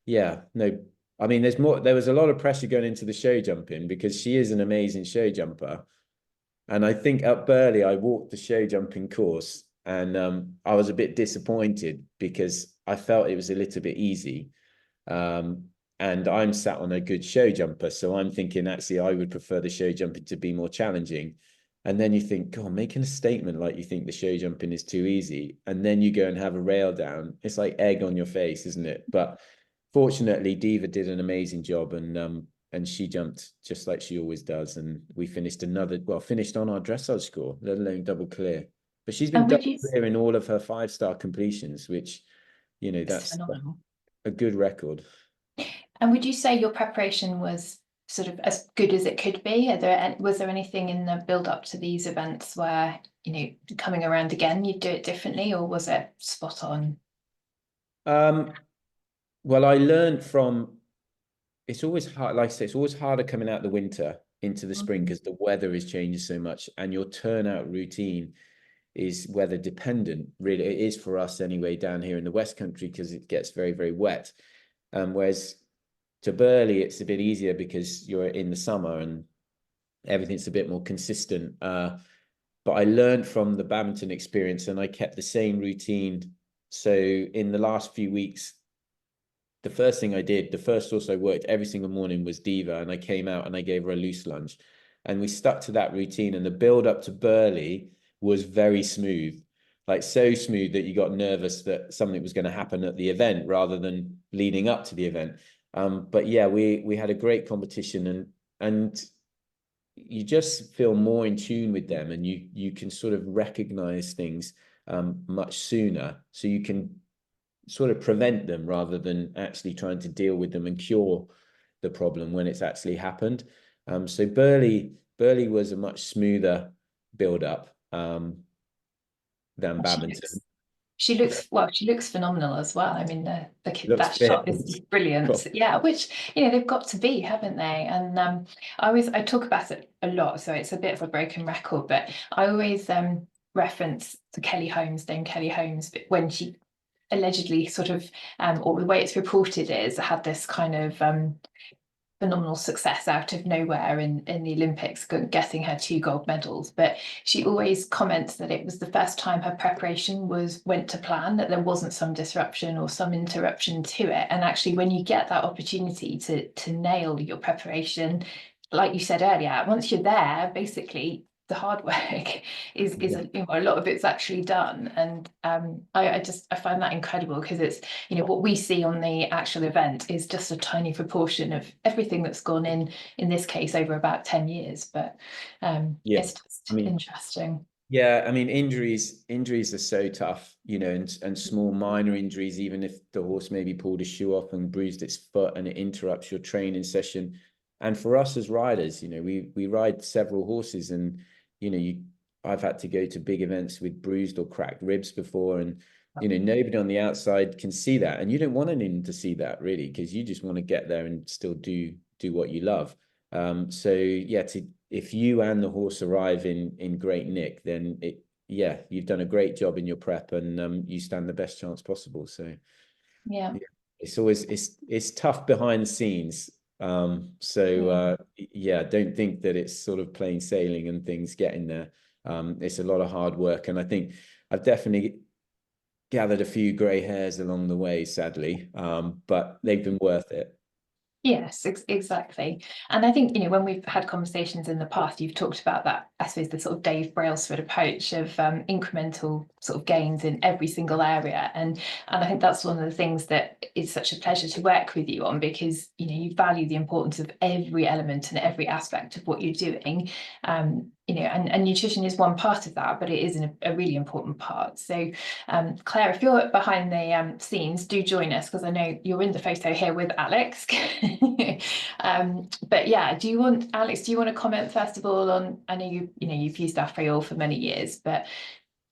yeah, no, I mean, there was a lot of pressure going into the show jumping because she is an amazing show jumper. And I think at Burley, I walked the show jumping course, and I was a bit disappointed because I felt it was a little bit easy. Um, and I'm sat on a good show jumper, so I'm thinking actually I would prefer the show jumping to be more challenging. And then you think, God, making a statement like you think the show jumping is too easy, and then you go and have a rail down. It's like egg on your face, isn't it? But fortunately, Diva did an amazing job, and she jumped just like she always does. And we finished finished on our dressage score, let alone double clear. But she's been And would double you, clear in all of her 5-star completions, which, you know, it's that's phenomenal. a good record. And would you say your preparation was sort of as good as it could be? Was there anything in the build up to these events where, you know, coming around again, you'd do it differently, or was it spot on? Um, well, I learned from it's always hard, like I say, it's always harder coming out the winter into the spring Mhm. because the weather is changing so much, and your turnout routine is weather dependent. Really, it is for us anyway down here in the West Country because it gets very, very wet. Whereas to Burley, it's a bit easier because you're in the summer and everything's a bit more consistent. But I learned from the badminton experience, and I kept the same routine. So in the last few weeks, the first thing I did, the first horse I worked every single morning was Diva, and I came out and I gave her a loose lunge. And we stuck to that routine. And the build up to Burley was very smooth, like so smooth that you got nervous that something was going to happen at the event rather than leading up to the event. But yeah, we had a great competition, and you just feel more in tune with them, and you can sort of recognize things much sooner, so you can sort of prevent them rather than actually trying to deal with them and cure the problem when it's actually happened. So Burley was a much smoother build up than And she badminton. looks, she looks well. She looks phenomenal as well. I mean, the It kid, looks that fit. shot is brilliant. Yeah, which, you know, they've got to be, haven't they? And I talk about it a lot, so it's a bit of a broken record, but I always reference to Kelly Holmes, Dame Kelly Holmes, when she allegedly sort of, or the way it's reported is, had this kind of phenomenal success out of nowhere in the Olympics, getting her 2 gold medals. But she always comments that it was the first time her preparation went to plan, that there wasn't some disruption or some interruption to it. And actually, when you get that opportunity to nail your preparation, like you said earlier, once you're there, basically the hard work is Yeah. a lot of it's actually done. And I find that incredible, because it's, you know, what we see on the actual event is just a tiny proportion of everything that's gone in this case over about 10 years. But Yeah. it's I just mean, interesting. yeah, I mean, injuries are so tough, you know, and small minor injuries, even if the horse maybe pulled a shoe off and bruised its foot and it interrupts your training session. And for us as riders, you know, we ride several horses, and you know, I've had to go to big events with bruised or cracked ribs before, and you know, nobody on the outside can see that, and you don't want anyone to see that really, because you just want to get there and still do what you love. So yeah, if you and the horse arrive in great nick, then yeah, you've done a great job in your prep, and you stand the best chance possible. So Yeah. yeah, it's tough behind the scenes. So Mm. yeah, don't think that it's sort of plain sailing and things getting there. It's a lot of hard work, and I think I've definitely gathered a few grey hairs along the way, sadly, but they've been worth it. Yes, exactly. And I think, you know, when we've had conversations in the past, you've talked about that I suppose the sort of Dave Brailsford approach of incremental sort of gains in every single area, and I think that's one of the things that is such a pleasure to work with you on, because you value the importance of every element and every aspect of what you're doing. And nutrition is one part of that, but it is a really important part. So Claire, if you're behind the scenes, do join us, because I know you're in the photo here with Alex. But yeah, Alex, do you want to comment first of all on, I know you've used Afro Oil for many years, but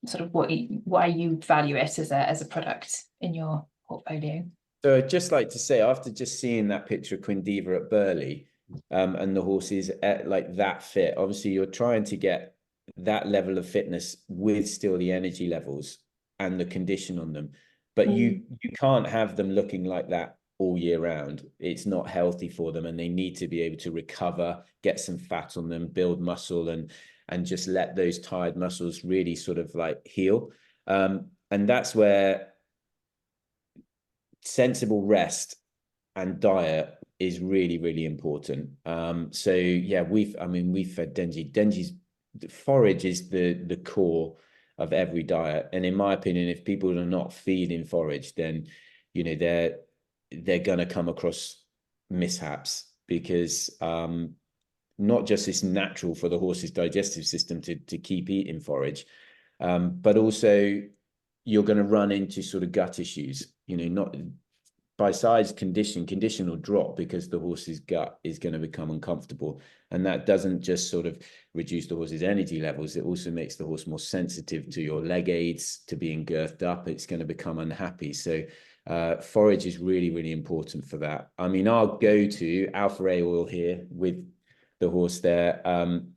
sort of why you value it as a product in your portfolio? So I'd just like to say, after just seeing that picture of Quindiva at Burley, and the horses like that fit, obviously you're trying to get that level of fitness with still the energy levels and the condition on them, but you can't have them looking like that all year round. It's not healthy for them, and they need to be able to recover, get some fat on them, build muscle, and just let those tired muscles really sort of like heal. And that's where sensible rest and diet is really, really important. So yeah, we've fed Denji. Denji's forage is the core of every diet. And in my opinion, if people are not feeding forage, then they're gonna come across mishaps, because not just it's natural for the horse's digestive system to keep eating forage, but also you're going to run into sort of gut issues, not by size, condition will drop because the horse's gut is going to become uncomfortable. And that doesn't just sort of reduce the horse's energy levels, it also makes the horse more sensitive to your leg aids, to being girthed up. It's going to become unhappy. So forage is really, really important for that. I mean, I'll go to Alpha A oil here with the horse there.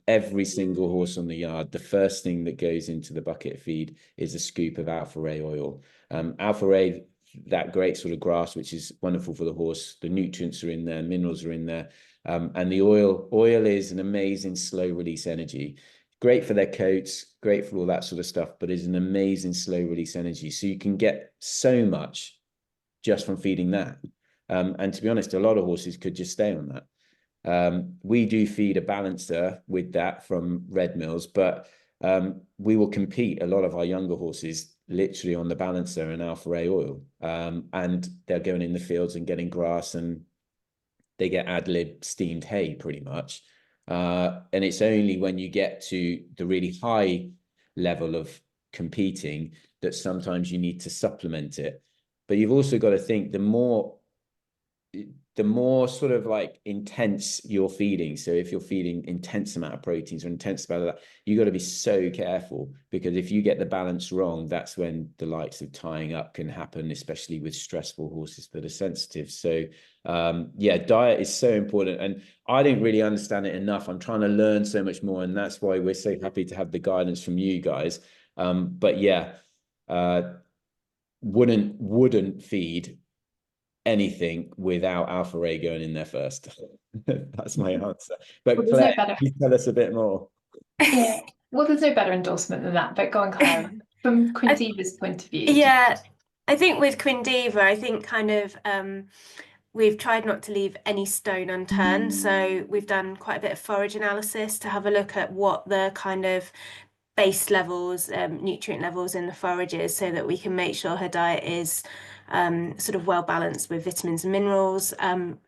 Every single horse on the yard, the first thing that goes into the bucket feed is a scoop of Alpha A oil. Alpha A, that great sort of grass, which is wonderful for the horse. The nutrients are in there, minerals are in there. And the oil is an amazing slow release energy. Great for their coats, great for all that sort of stuff, but is an amazing slow release energy. So you can get so much just from feeding that. And to be honest, a lot of horses could just stay on that. We do feed a balancer with that from Red Mills, but we will compete a lot of our younger horses literally on the balancer and Alpha A oil, and they're going in the fields and getting grass, and they get ad lib steamed hay pretty much. And it's only when you get to the really high level of competing that sometimes you need to supplement it. But you've also got to think the more sort of like intense you're feeding. So if you're feeding intense amount of proteins or intense amount of that, you got to be so careful, because if you get the balance wrong, that's when the likes of tying up can happen, especially with stressful horses that are sensitive. So yeah, diet is so important, and I didn't really understand it enough. I'm trying to learn so much more, and that's why we're so happy to have the guidance from you guys. But yeah, wouldn't feed anything without Alpha A going in there first. That's my answer. But Claire, please tell us a bit more. Yeah, well, there's no better endorsement than that. But go on, Claire. From Quindiva's point of view. Yeah, I think with Quindiva, I think kind of we've tried not to leave any stone unturned. So we've done quite a bit of forage analysis to have a look at what the kind of base levels, nutrient levels in the forages, so that we can make sure her diet is sort of well balanced with vitamins and minerals.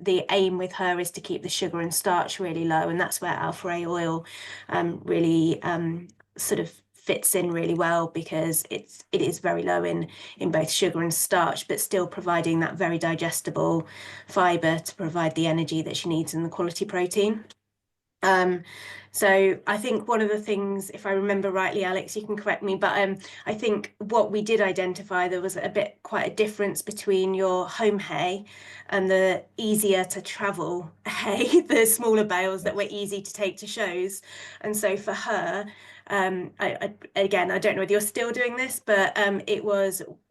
The aim with her is to keep the sugar and starch really low, and that's where Alpha A oil really sort of fits in really well, because it is very low in both sugar and starch, but still providing that very digestible fiber to provide the energy that she needs and the quality protein. So I think one of the things, if I remember rightly, Alex, you can correct me, but I think what we did identify, there was quite a difference between your home hay and the easier to travel hay, the smaller bales that were easy to take to shows. And so for her, again, I don't know whether you're still doing this, but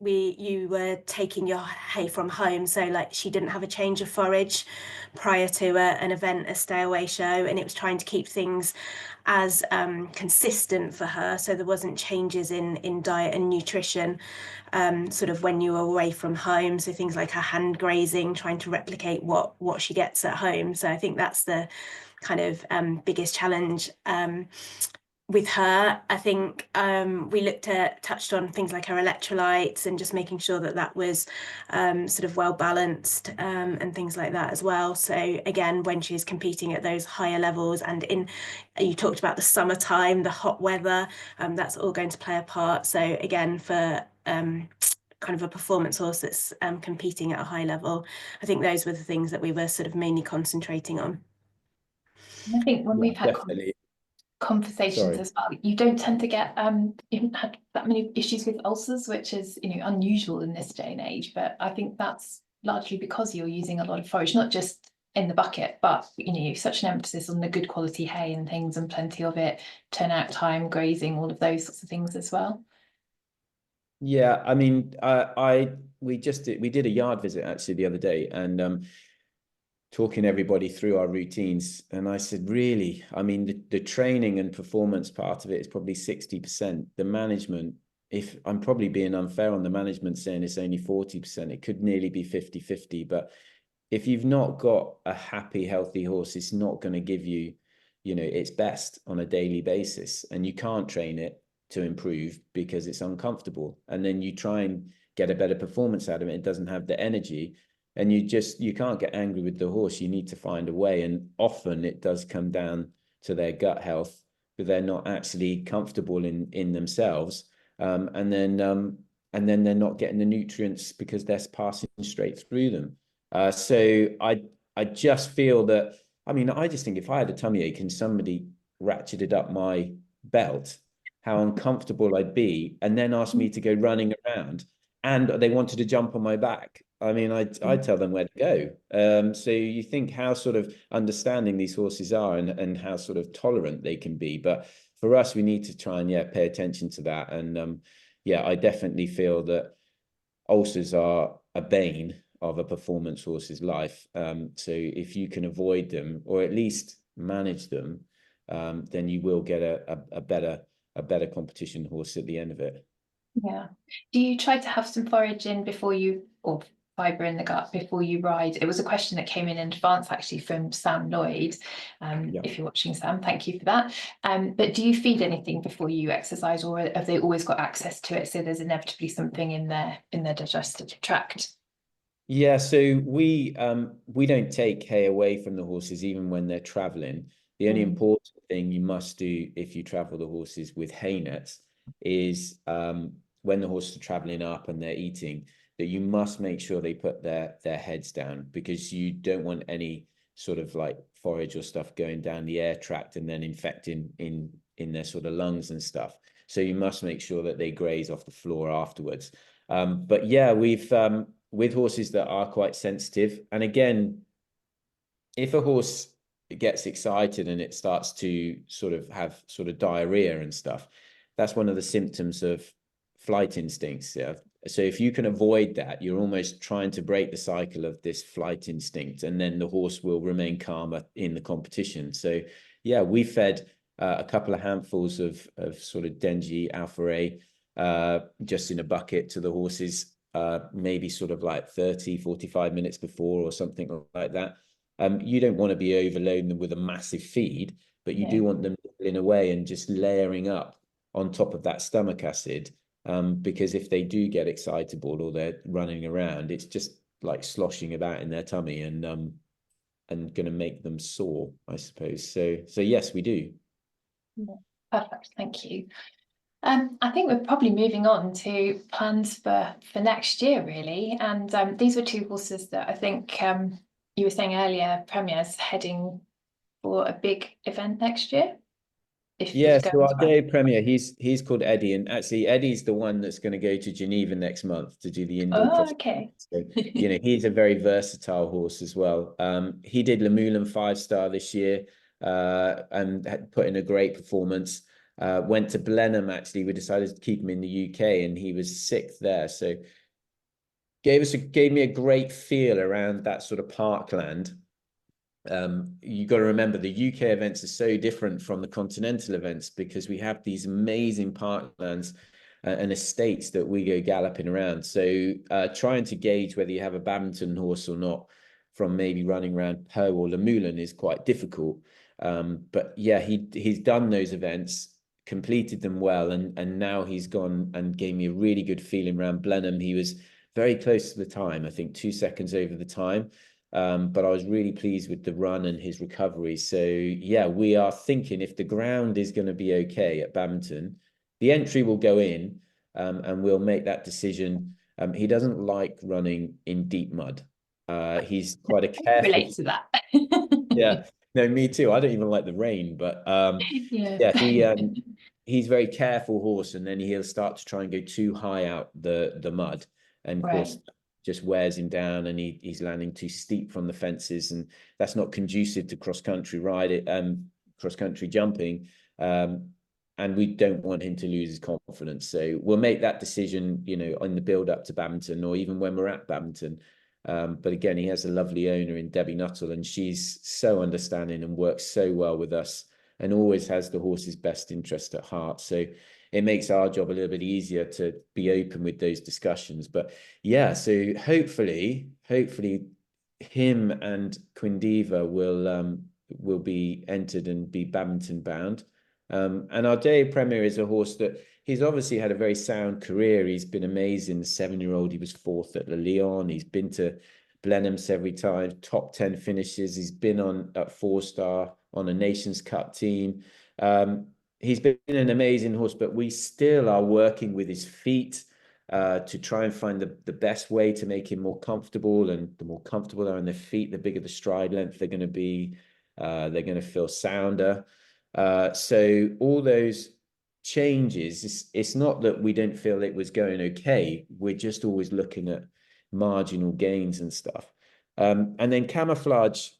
you were taking your hay from home, so like she didn't have a change of forage prior to an event, a stay away show, and it was trying to keep things as consistent for her, so there wasn't changes in diet and nutrition sort of when you were away from home. So things like her hand grazing, trying to replicate what she gets at home. So I think that's the kind of biggest challenge with her, I think we touched on things like her electrolytes and just making sure that that was sort of well balanced and things like that as well. So again, when she's competing at those higher levels, and you talked about the summertime, the hot weather, that's all going to play a part. So again, for kind of a performance horse that's competing at a high level, I think those were the things that we were sort of mainly concentrating on. I think when we've had Definitely. conversations Sorry. as well, you don't tend to get you haven't had that many issues with ulcers, which is, you know, unusual in this day and age. But I think that's largely because you're using a lot of forage, not just in the bucket, but you know, such an emphasis on the good quality hay and things, and plenty of it, turnout time, grazing, all of those sorts of things as well. Yeah, I mean, we did a yard visit actually the other day, and talking everybody through our routines. And I said, really, I mean, the training and performance part of it is probably 60%. The management, if I'm probably being unfair on the management saying it's only 40%, it could nearly be 50-50. But if you've not got a happy, healthy horse, it's not going to give you, you know, its best on a daily basis. And you can't train it to improve because it's uncomfortable. And then you try and get a better performance out of it. It doesn't have the energy. And you can't get angry with the horse. You need to find a way. And often it does come down to their gut health, but they're not actually comfortable in themselves. And then they're not getting the nutrients because they're passing straight through them. So I just feel that, I mean, I just think if I had a tummy ache and somebody ratcheted up my belt, how uncomfortable I'd be, and then asked me to go running around, and they wanted to jump on my back. I mean, I'd tell them where to go. So you think how sort of understanding these horses are, and how sort of tolerant they can be. But for us, we need to try and pay attention to that. And I definitely feel that ulcers are a bane of a performance horse's life. So if you can avoid them, or at least manage them, then you will get a better competition horse at the end of it. Yeah. Do you try to have some forage in before you, or fibre in the gut before you ride? It was a question that came in advance actually from Sam Lloyd. If you're watching, Sam, thank you for that. But do you feed anything before you exercise, or have they always got access to it, so there's inevitably something in their digestive tract? Yeah, so we don't take hay away from the horses even when they're traveling. The only important thing you must do if you travel the horses with hay nets is when the horses are traveling up and they're eating, that you must make sure they put their heads down, because you don't want any sort of like forage or stuff going down the air tract and then infecting in their sort of lungs and stuff. So you must make sure that they graze off the floor afterwards. But yeah, we've with horses that are quite sensitive, and again, if a horse gets excited and it starts to sort of have sort of diarrhea and stuff, that's one of the symptoms of flight instincts. Yeah. So if you can avoid that, you're almost trying to break the cycle of this flight instinct, and then the horse will remain calmer in the competition. So yeah, we fed a couple of handfuls of sort of Dengi Alpha A just in a bucket to the horses, maybe sort of like 30-45 minutes before or something like that. You don't want to be overloading them with a massive feed, but you do want them in a way and just layering up on top of that stomach acid, because if they do get excitable or they're running around, it's just like sloshing about in their tummy and going to make them sore, I suppose. So yes, we do. Perfect, thank you. I think we're probably moving on to plans for next year, really. And these were two horses that I think you were saying earlier, Premier's heading for a big event next year. So our day Premier, he's called Eddie, and actually Eddie's the one that's going to go to Geneva next month to do the indoor cross. Okay. So, he's a very versatile horse as well. He did Le Moulin 5-star this year, and had put in a great performance. Went to Blenheim, actually. We decided to keep him in the UK, and he was 6th there. So gave me a great feel around that sort of parkland. You got to remember the UK events are so different from the continental events, because we have these amazing parklands and estates that we go galloping around. So trying to gauge whether you have a Badminton horse or not from maybe running around Pau or Le Moulin is quite difficult. But yeah, he's done those events, completed them well, and now he's gone and gave me a really good feeling around Blenheim. He was very close to the time, I think 2 seconds over the time. But I was really pleased with the run and his recovery. So yeah, we are thinking if the ground is going to be okay at Badminton, the entry will go in, and we'll make that decision. He doesn't like running in deep mud. He's quite a careful. Relate to that. Yeah, no, me too. I don't even like the rain, but Yeah. he's very careful horse, and then he'll start to try and go too high out the mud, and of course just wears him down, and he's landing too steep from the fences, and that's not conducive to cross country cross country jumping, and we don't want him to lose his confidence. So we'll make that decision, you know, on the build up to Badminton, or even when we're at Badminton. But again, he has a lovely owner in Debbie Nuttall, and she's so understanding and works so well with us, and always has the horse's best interest at heart. So it makes our job a little bit easier to be open with those discussions. But yeah, so hopefully him and Quindiva will be entered and be Badminton bound. And our day premier is a horse that he's obviously had a very sound career. He's been amazing. 7-year-old, he was 4th at Le Lion. He's been to Blenheim several times, top 10 finishes. He's been on at 4-star on a Nations Cup team. He's been an amazing horse, but we still are working with his feet to try and find the best way to make him more comfortable. And the more comfortable they are in their feet, the bigger the stride length they're going to be. They're going to feel sounder. So all those changes, it's not that we don't feel it was going okay. We're just always looking at marginal gains and stuff. And then Camouflage,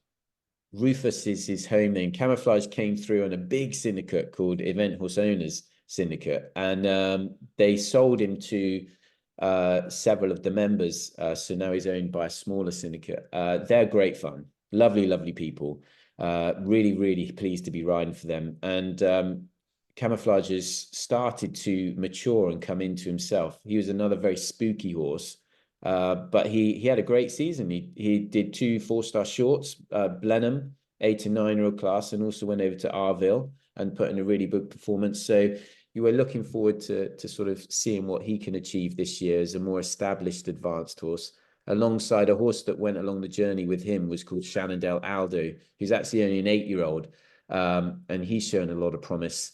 Rufus is his home name. Camouflage came through on a big syndicate called Event Horse Owners Syndicate, and they sold him to several of the members. So now he's owned by a smaller syndicate. They're great fun, lovely people. Really, really pleased to be riding for them. And Camouflage has started to mature and come into himself. He was another very spooky horse, but he had a great season. He did 2 4-star shorts, Blenheim, 8 and 9-year-old class, and also went over to Arville and put in a really good performance. So you were looking forward to sort of seeing what he can achieve this year as a more established advanced horse. Alongside a horse that went along the journey with him was called Shenandoah Aldo, who's actually only an 8-year-old, and he's shown a lot of promise.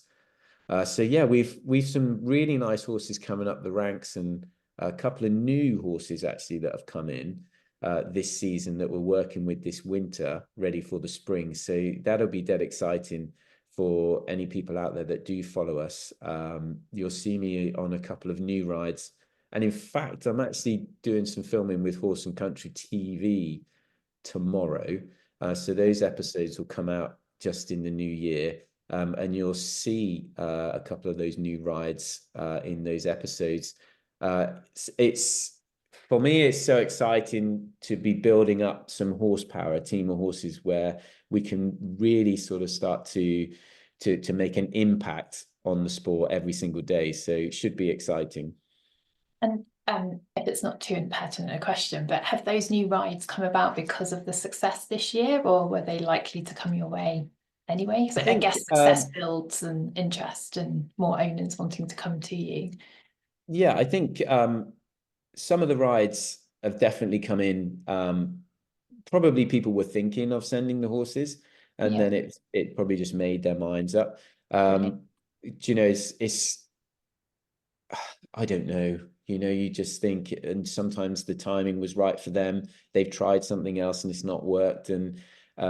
So yeah, we've some really nice horses coming up the ranks, and a couple of new horses actually that have come in this season that we're working with this winter, ready for the spring. So that'll be dead exciting for any people out there that do follow us. You'll see me on a couple of new rides. And in fact, I'm actually doing some filming with Horse and Country TV tomorrow. So those episodes will come out just in the new year. And you'll see a couple of those new rides in those episodes. For me, it's so exciting to be building up some horsepower, a team of horses where we can really sort of start to make an impact on the sport every single day. So it should be exciting. And if it's not too impertinent a question, but have those new rides come about because of the success this year, or were they likely to come your way anyway? So I guess success builds an interest and more owners wanting to come to you. Yeah, I think some of the rides have definitely come in. Probably people were thinking of sending the horses, and then it probably just made their minds up. You know, it's I don't know. You know, you just think, and sometimes the timing was right for them. They've tried something else and it's not worked, and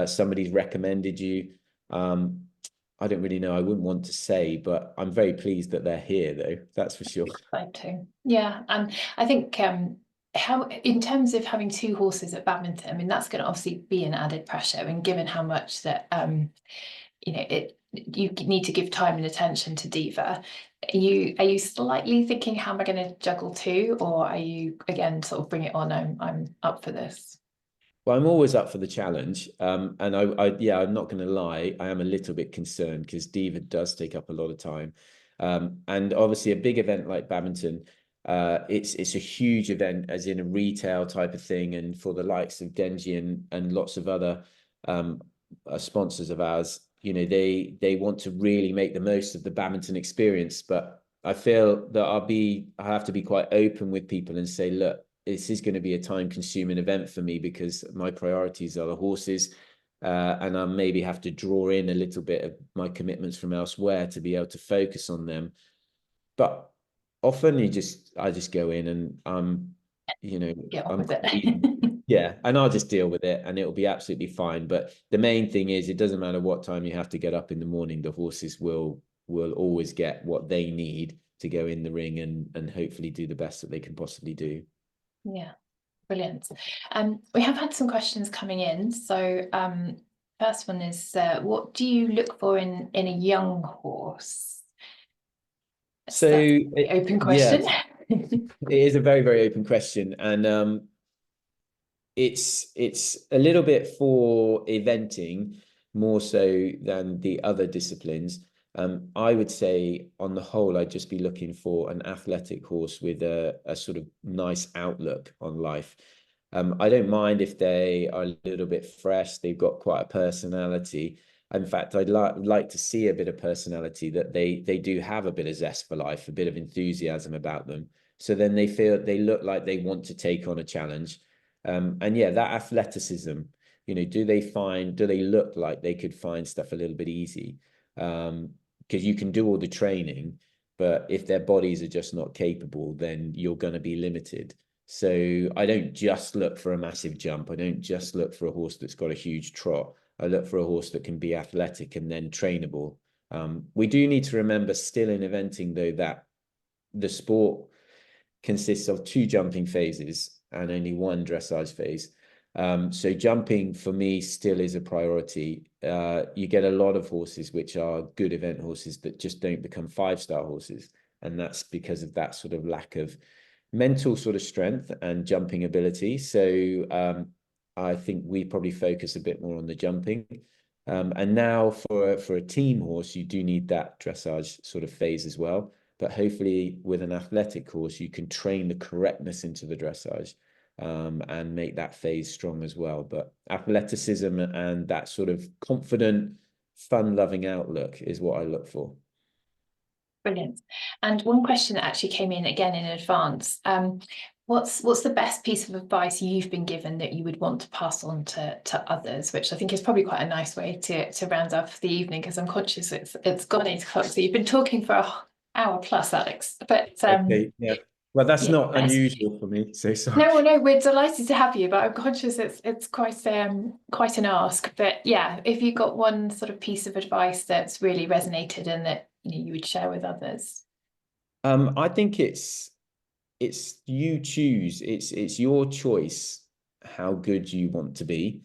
somebody's recommended you. I don't really know. I wouldn't want to say, but I'm very pleased that they're here, though. That's for sure. I too. Yeah, and I think how, in terms of having 2 horses at Badminton, I mean, that's going to obviously be an added pressure, and given how much that you know, you need to give time and attention to Diva. Are you slightly thinking, how am I going to juggle 2, or are you again sort of bring it on? I'm up for this. Well, I'm always up for the challenge, and yeah, I'm not going to lie, I am a little bit concerned because Diva does take up a lot of time, and obviously a big event like Badminton, it's a huge event, as in a retail type of thing, and for the likes of Denji and lots of other sponsors of ours, you know, they want to really make the most of the badminton experience. But I feel that I have to be quite open with people and say, look, this is going to be a time-consuming event for me because my priorities are the horses, and I maybe have to draw in a little bit of my commitments from elsewhere to be able to focus on them. But often I just go in and you know, Get on I'm with it. yeah, and I'll just deal with it and it'll be absolutely fine. But the main thing is it doesn't matter what time you have to get up in the morning, the horses will always get what they need to go in the ring and hopefully do the best that they can possibly do. Yeah, brilliant. We have had some questions coming in. So first one is, what do you look for in a young horse? So open question. Yeah, it is a very, very open question. And it's a little bit for eventing more so than the other disciplines. I would say on the whole, I'd just be looking for an athletic horse with a sort of nice outlook on life. I don't mind if they are a little bit fresh, they've got quite a personality. In fact, I'd like to see a bit of personality, that they do have a bit of zest for life, a bit of enthusiasm about them. So then they look like they want to take on a challenge. And yeah, that athleticism, you know, do they look like they could find stuff a little bit easy? Because you can do all the training, but if their bodies are just not capable, then you're going to be limited. So I don't just look for a massive jump. I don't just look for a horse that's got a huge trot. I look for a horse that can be athletic and then trainable. We do need to remember still in eventing, though, that the sport consists of 2 jumping phases and only 1 dressage phase. So jumping for me still is a priority. You get a lot of horses which are good event horses that just don't become 5-star horses. And that's because of that sort of lack of mental sort of strength and jumping ability. So I think we probably focus a bit more on the jumping. And now for a team horse, you do need that dressage sort of phase as well. But hopefully with an athletic horse, you can train the correctness into the dressage and make that phase strong as well. But athleticism and that sort of confident, fun-loving outlook is what I look for. Brilliant. And one question that actually came in again in advance. What's the best piece of advice you've been given that you would want to pass on to others, which I think is probably quite a nice way to round off the evening, because I'm conscious it's gone 8 o'clock. So you've been talking for an hour plus, Alex. But okay, yeah. Well, that's yeah, not unusual for me, so sorry. No, we're delighted to have you, but I'm conscious it's quite an ask. But yeah, if you got one sort of piece of advice that's really resonated and that you would share with others. I think it's you choose. It's your choice how good you want to be.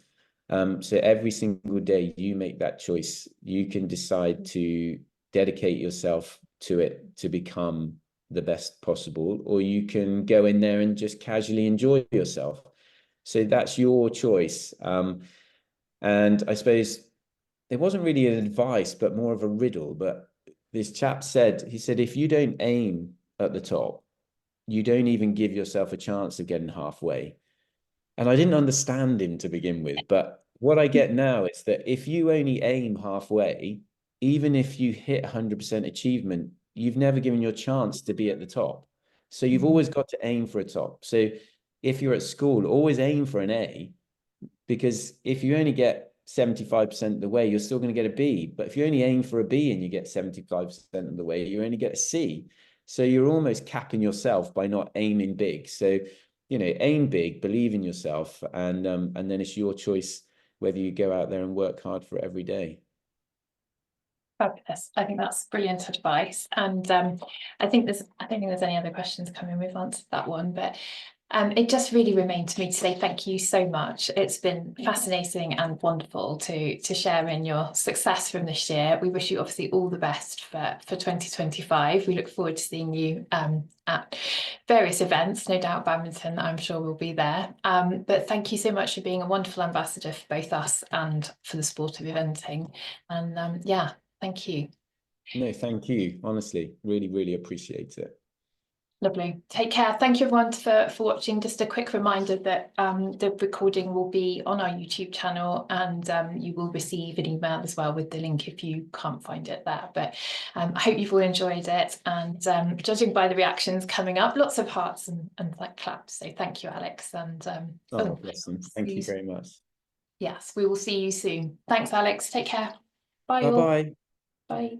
So every single day you make that choice. You can decide to dedicate yourself to it to become the best possible, or you can go in there and just casually enjoy yourself. So that's your choice. And I suppose it wasn't really an advice, but more of a riddle. But this chap said, he said, if you don't aim at the top, you don't even give yourself a chance of getting halfway. And I didn't understand him to begin with, but what I get now is that if you only aim halfway, even if you hit 100% achievement, you've never given your chance to be at the top. So you've always got to aim for a top. So if you're at school, always aim for an A, because if you only get 75% of the way, you're still going to get a B. But if you only aim for a B and you get 75% of the way, you only get a C. So you're almost capping yourself by not aiming big. So, you know, aim big, believe in yourself, and then it's your choice whether you go out there and work hard for it every day. Fabulous. I think that's brilliant advice. And I don't think there's any other questions coming. We've answered that one, but it just really remains for me to say thank you so much. It's been fascinating and wonderful to share in your success from this year. We wish you obviously all the best for 2025. We look forward to seeing you at various events. No doubt badminton, I'm sure we'll be there. But thank you so much for being a wonderful ambassador for both us and for the sport of eventing. And yeah, thank you. No, thank you. Honestly, really, really appreciate it. Lovely. Take care. Thank you everyone for watching. Just a quick reminder that the recording will be on our YouTube channel, and you will receive an email as well with the link if you can't find it there. But I hope you've all enjoyed it, and judging by the reactions coming up, lots of hearts and like claps. So thank you, Alex. And Oh, bless them. Thank you very much. Yes, we will see you soon. Thanks, Alex. Take care. Bye all. Bye-bye. Bye.